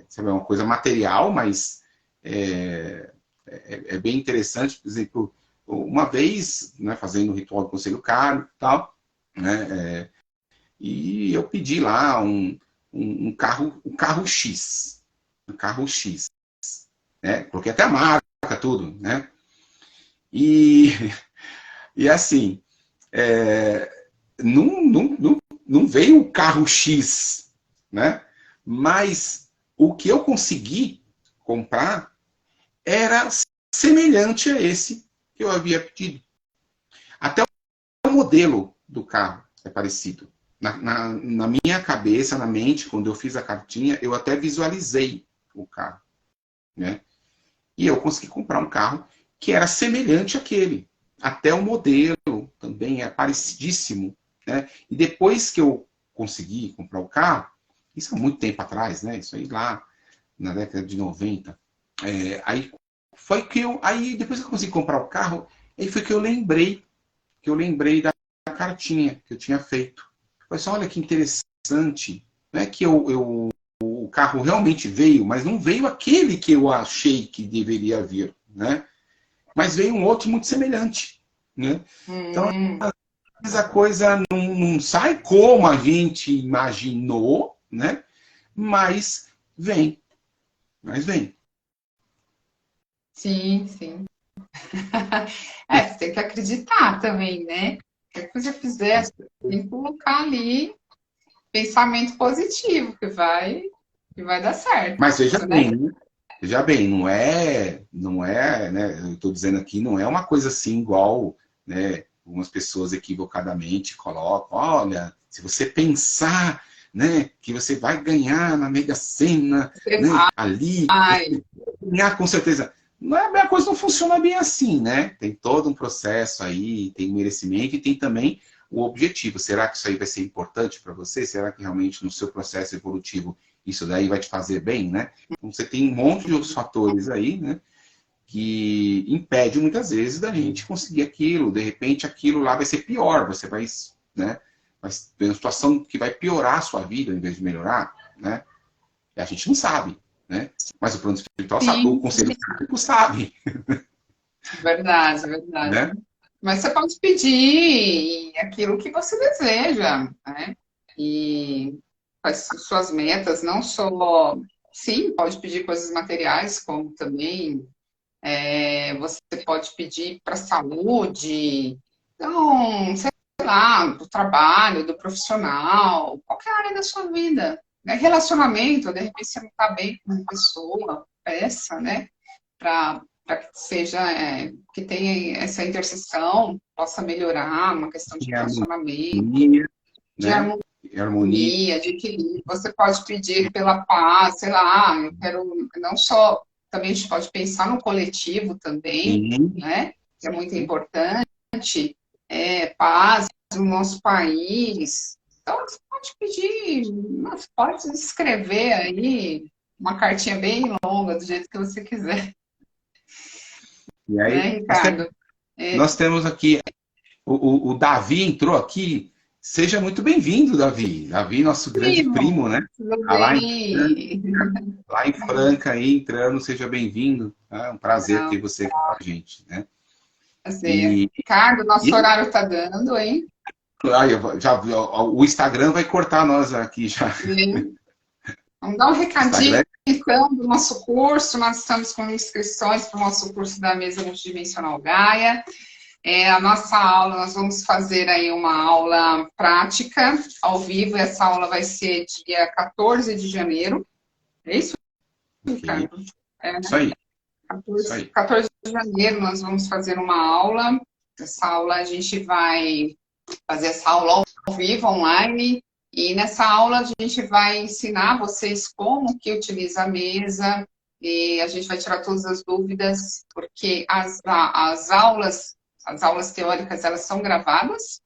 sabe, é uma coisa material, mas é bem interessante. Por exemplo, uma vez, né, fazendo o ritual do Conselho Kármico e tal, né, e eu pedi lá um carro X, né, coloquei até a marca, tudo, né, e, e assim, é, não veio o carro X, né? Mas o que eu consegui comprar era semelhante a esse que eu havia pedido. Até o modelo do carro é parecido. Na minha cabeça, na mente, quando eu fiz a cartinha, eu até visualizei o carro, né? E eu consegui comprar um carro que era semelhante àquele. Até o modelo também é parecidíssimo, né? E depois que eu consegui comprar o carro, isso há muito tempo atrás, né? Isso aí lá na década de 90. Aí foi que aí depois que eu consegui comprar o carro, aí foi que eu lembrei da cartinha que eu tinha feito. Falei assim, olha que interessante, não é que o carro realmente veio, mas não veio aquele que eu achei que deveria vir, né? Mas veio um outro muito semelhante, né? Então, Hum, às vezes a coisa não sai como a gente imaginou, né? Mas vem, mas vem. sim, sim. É, você tem que acreditar também, né? O que você fizer, você tem que colocar ali pensamento positivo, que vai dar certo, Mas veja né? bem, né? Veja bem, não é, né? Eu estou dizendo aqui, não é uma coisa assim igual, né? Algumas pessoas equivocadamente colocam, olha, se você pensar, né, que você vai ganhar na Mega Sena, Você né, ali, vai, ganhar com certeza. Não é, a coisa não funciona bem assim, né? Tem todo um processo aí, tem merecimento e tem também o objetivo. Será que isso aí vai ser importante para você? Será que realmente no seu processo evolutivo isso daí vai te fazer bem, né? Então, você tem um monte de outros fatores aí, né? Que impede muitas vezes da gente conseguir aquilo. De repente, aquilo lá vai ser pior. Você vai, né? Vai ter uma situação que vai piorar a sua vida em vez de melhorar, né? E a gente não sabe, né? Mas o plano espiritual sabe, o sim, conselho técnico sabe, verdade, verdade. né? Mas você pode pedir aquilo que você deseja, né? E as suas metas, não só. Sim, pode pedir coisas materiais, como também você pode pedir para a saúde, então, sei lá, do trabalho, do profissional, qualquer área da sua vida. Né? Relacionamento, de repente você não está bem com uma pessoa, peça, né? Para que seja, que tenha essa interseção, possa melhorar uma questão de E relacionamento, harmonia, de né? E harmonia. harmonia, de equilíbrio. Você pode pedir pela paz, sei lá, eu quero não só, também a gente pode pensar no coletivo também, Sim, né? Que é muito importante, paz no nosso país. Então, você pode pedir, mas pode escrever aí uma cartinha bem longa, do jeito que você quiser, e né, aí Ricardo? nós temos aqui o Davi entrou aqui. Seja muito bem-vindo, Davi. Davi, nosso grande primo, Primo, né? tudo Ah, bem? lá em Franca aí, entrando, seja bem-vindo. É um prazer Não, ter você aqui com a gente, né? prazer. E, Ricardo, nosso e horário tá dando, hein? Aí, o Instagram vai cortar nós aqui já. Vamos dar um recadinho, Instagram. então, do nosso curso. Nós estamos com inscrições para o nosso curso da Mesa Multidimensional Gaia. A nossa aula, nós vamos fazer aí uma aula prática, ao vivo. Essa aula vai ser dia 14 de janeiro. É isso, Ricardo? Okay. Isso aí. 14 de janeiro nós vamos fazer uma aula. Essa aula a gente vai fazer essa aula ao vivo, online. E nessa aula a gente vai ensinar vocês como que utiliza a mesa. E a gente vai tirar todas as dúvidas, porque as aulas teóricas, elas são gravadas.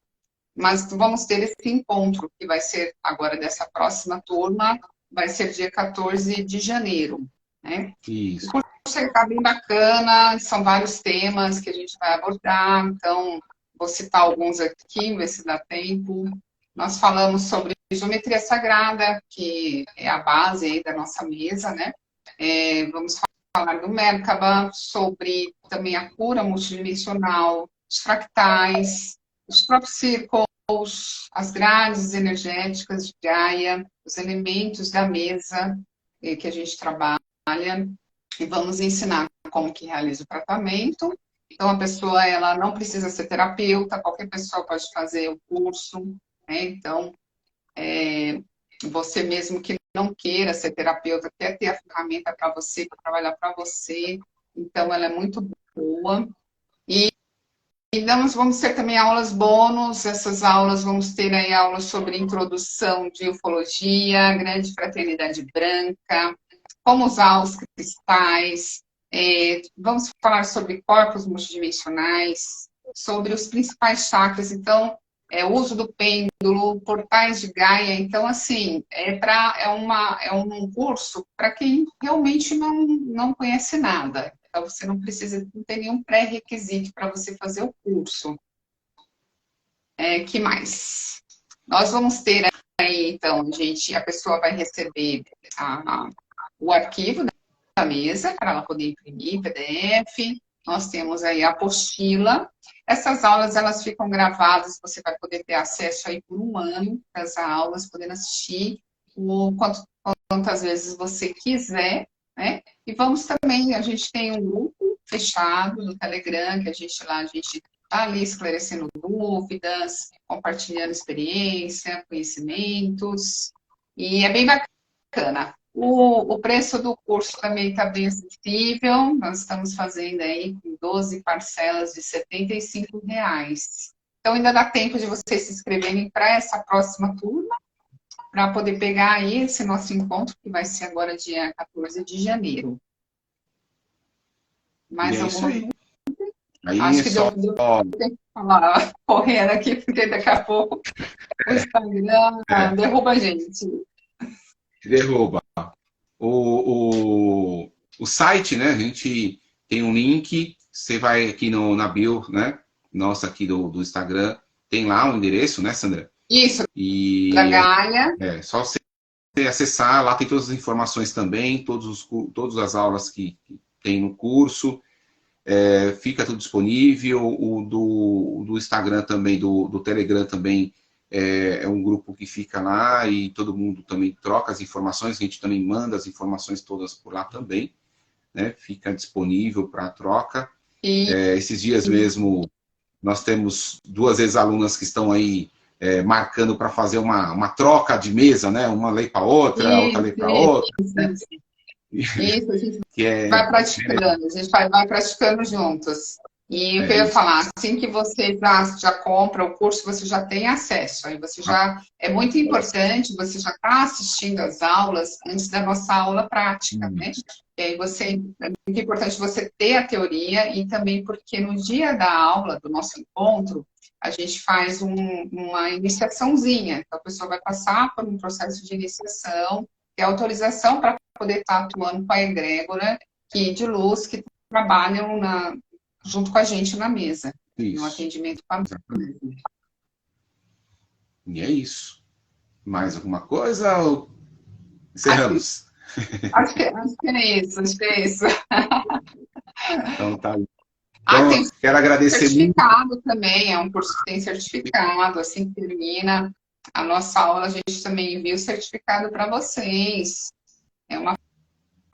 Mas vamos ter esse encontro, que vai ser agora dessa próxima turma, vai ser dia 14 de janeiro. Né? Isso. O curso está bem bacana, são vários temas que a gente vai abordar, então vou citar alguns aqui, ver se dá tempo. Nós falamos sobre geometria sagrada, que é a base aí da nossa mesa, né? Vamos falar do Merkaba, sobre também a cura multidimensional, os fractais, os próprios círculos, as grades energéticas de Gaia, os elementos da mesa que a gente trabalha. E vamos ensinar como que realiza o tratamento. Então, a pessoa, ela não precisa ser terapeuta, qualquer pessoa pode fazer o curso, né? Então, você mesmo que não queira ser terapeuta, quer ter a ferramenta para você, para trabalhar para você, então ela é muito boa. E vamos ter também aulas bônus, essas aulas vamos ter aí aulas sobre introdução de ufologia, grande fraternidade branca, como usar os cristais, vamos falar sobre corpos multidimensionais, sobre os principais chakras, então, o uso do pêndulo, portais de Gaia, então, assim, é um curso para quem realmente não conhece nada. Então, você não precisa, não tem nenhum pré-requisito para você fazer o curso. Que mais? Nós vamos ter aí, então, a pessoa vai receber o arquivo da mesa, para ela poder imprimir, PDF. Nós temos aí a apostila. Essas aulas, elas ficam gravadas, você vai poder ter acesso aí por um ano, às aulas, podendo assistir quantas vezes você quiser, né? E vamos também, a gente tem um grupo fechado no Telegram, que a gente está ali esclarecendo dúvidas, compartilhando experiência, conhecimentos, e é bem bacana. O preço do curso também está bem acessível, nós estamos fazendo aí com 12 parcelas de R$ 75. Então ainda dá tempo de vocês se inscreverem para essa próxima turma, para poder pegar aí esse nosso encontro, que vai ser agora dia 14 de janeiro. Mais alguma coisa? Acho que deu tempo de falar correndo aqui, porque daqui a pouco o Instagram derruba a gente. Derruba. O site, né? A gente tem um link, você vai aqui na bio, né? Nossa, aqui do Instagram, tem lá o endereço, né, Sandra? Isso, da Gaia. Só você acessar, lá tem todas as informações também, todas as aulas que tem no curso, fica tudo disponível, o do Instagram também, do Telegram também, é um grupo que fica lá e todo mundo também troca as informações, a gente também manda as informações todas por lá também, né? Fica disponível para troca. Esses dias mesmo, nós temos 2 ex-alunas que estão aí marcando para fazer uma troca de mesa, né? Uma lei para outra, outra lei para outra. Isso, a gente vai praticando, a gente vai praticando juntos. E o que eu ia falar, assim que você já compra o curso, você já tem acesso. Aí você é muito importante, você já está assistindo as aulas antes da nossa aula prática, né? E aí é muito importante você ter a teoria e também porque no dia da aula, do nosso encontro, a gente faz uma iniciaçãozinha. Então a pessoa vai passar por um processo de iniciação, ter autorização para poder estar atuando com a egrégora de luz que trabalham junto com a gente na mesa, no atendimento com a mesa. E é isso. Mais alguma coisa ou encerramos? Acho que é isso, acho que é isso. Então tá. Tem quero agradecer muito. certificado também, é um curso que tem certificado, assim que termina a nossa aula, a gente também envia o certificado para vocês. É uma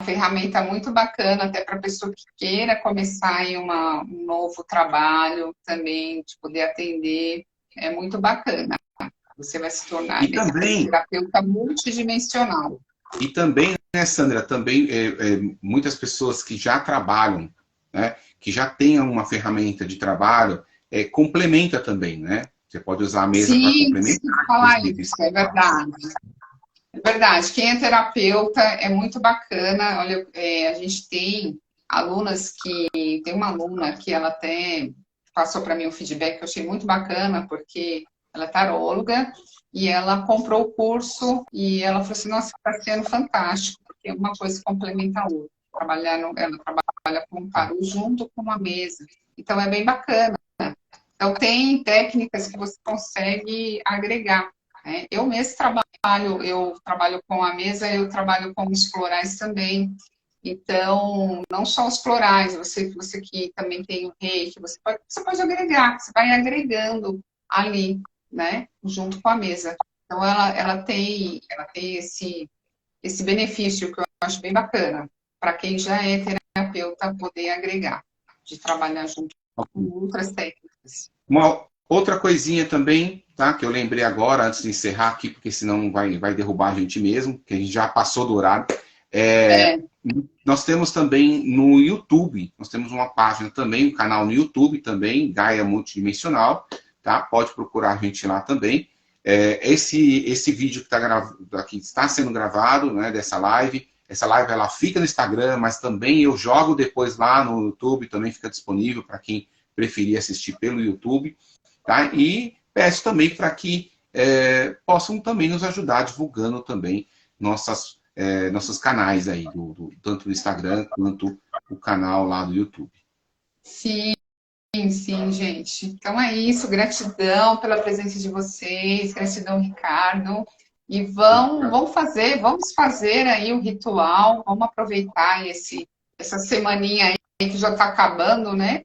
ferramenta muito bacana, até para a pessoa que queira começar em um novo trabalho também, de poder atender, é muito bacana. Você vai se tornar E também, terapeuta multidimensional. e também, né, Sandra, também muitas pessoas que já trabalham, né, que já têm uma ferramenta de trabalho, complementa também, né? Você pode usar a mesa para Sim, complementar. falar isso, é verdade. É verdade. Quem é terapeuta é muito bacana. Olha, a gente tem alunas que... Tem uma aluna que ela até passou para mim um feedback que eu achei muito bacana, porque ela é taróloga e ela comprou o curso e ela falou assim, nossa, está sendo fantástico, porque uma coisa complementa a outra. Ela trabalha com o tarô junto com uma mesa. Então, é bem bacana. Então, tem técnicas que você consegue agregar, né? Eu mesmo eu trabalho com a mesa, eu trabalho com os florais também. Então, não só os florais, você que também tem o reiki, você pode agregar, você vai agregando ali, né, junto com a mesa. Então, ela tem esse benefício que eu acho bem bacana, para quem já é terapeuta poder agregar, de trabalhar junto com outras técnicas. Uma outra coisinha também, tá? Que eu lembrei agora, antes de encerrar aqui, porque senão vai derrubar a gente mesmo, que a gente já passou do horário. Nós temos também no YouTube, nós temos uma página também, um canal no YouTube também, Gaia Multidimensional, tá? Pode procurar a gente lá também. Esse vídeo que aqui está sendo gravado, né, dessa live, essa live ela fica no Instagram, mas também eu jogo depois lá no YouTube, também fica disponível para quem preferir assistir pelo YouTube, tá? E peço também para que possam também nos ajudar divulgando também nossos canais aí, tanto do Instagram quanto o canal lá do YouTube. Sim, sim, gente. Então é isso, gratidão pela presença de vocês, gratidão, Ricardo. E vamos fazer aí o ritual, vamos aproveitar essa semaninha aí que já está acabando, né?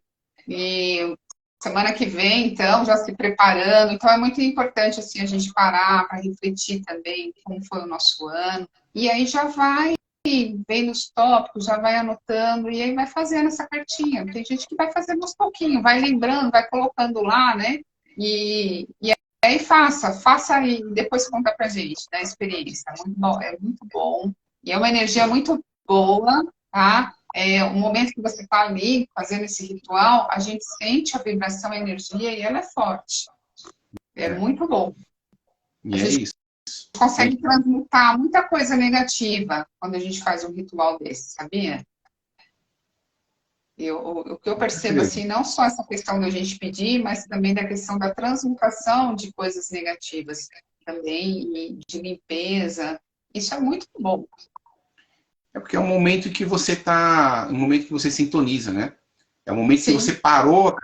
E semana que vem, então, já se preparando. Então, é muito importante, assim, a gente parar para refletir também como foi o nosso ano. E aí já vai vendo os tópicos, já vai anotando, e aí vai fazendo essa cartinha. Tem gente que vai fazendo aos pouquinhos, vai lembrando, vai colocando lá, né? E aí faça e depois conta pra gente da experiência. Muito bom, é muito bom. E é uma energia muito boa, tá? O momento que você está ali fazendo esse ritual, a gente sente a vibração, a energia e ela é forte. É muito bom. E é isso. Consegue transmutar muita coisa negativa quando a gente faz um ritual desse, sabia? O que eu percebo, assim, não só essa questão da gente pedir, mas também da questão da transmutação de coisas negativas também, e de limpeza. Isso é muito bom. É porque é um momento que você um momento que você sintoniza, né? É um momento Sim. que você parou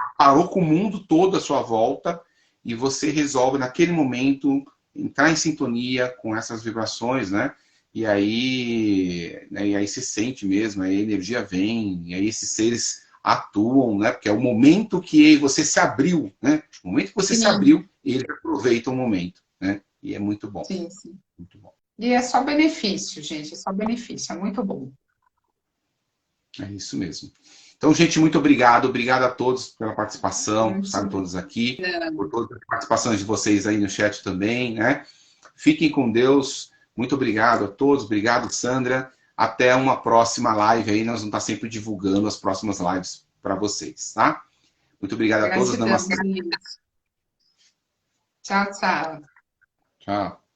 com o mundo todo à sua volta e você resolve naquele momento entrar em sintonia com essas vibrações, né? E aí se sente mesmo, aí a energia vem, e aí esses seres atuam, né? Porque é o momento que você se abriu, né? O momento que você se abriu, ele aproveita o momento, né? E é muito bom. Sim, sim. Muito bom. E é só benefício, gente, é só benefício, é muito bom. É isso mesmo. Então, gente, muito obrigado. Obrigado a todos pela participação, por estarem todos aqui, por todas as participações de vocês aí no chat também, né? Fiquem com Deus. Muito obrigado a todos. Obrigado, Sandra. Até uma próxima live aí. Nós vamos estar sempre divulgando as próximas lives para vocês, tá? Muito obrigado a todos. Tchau, tchau. Tchau.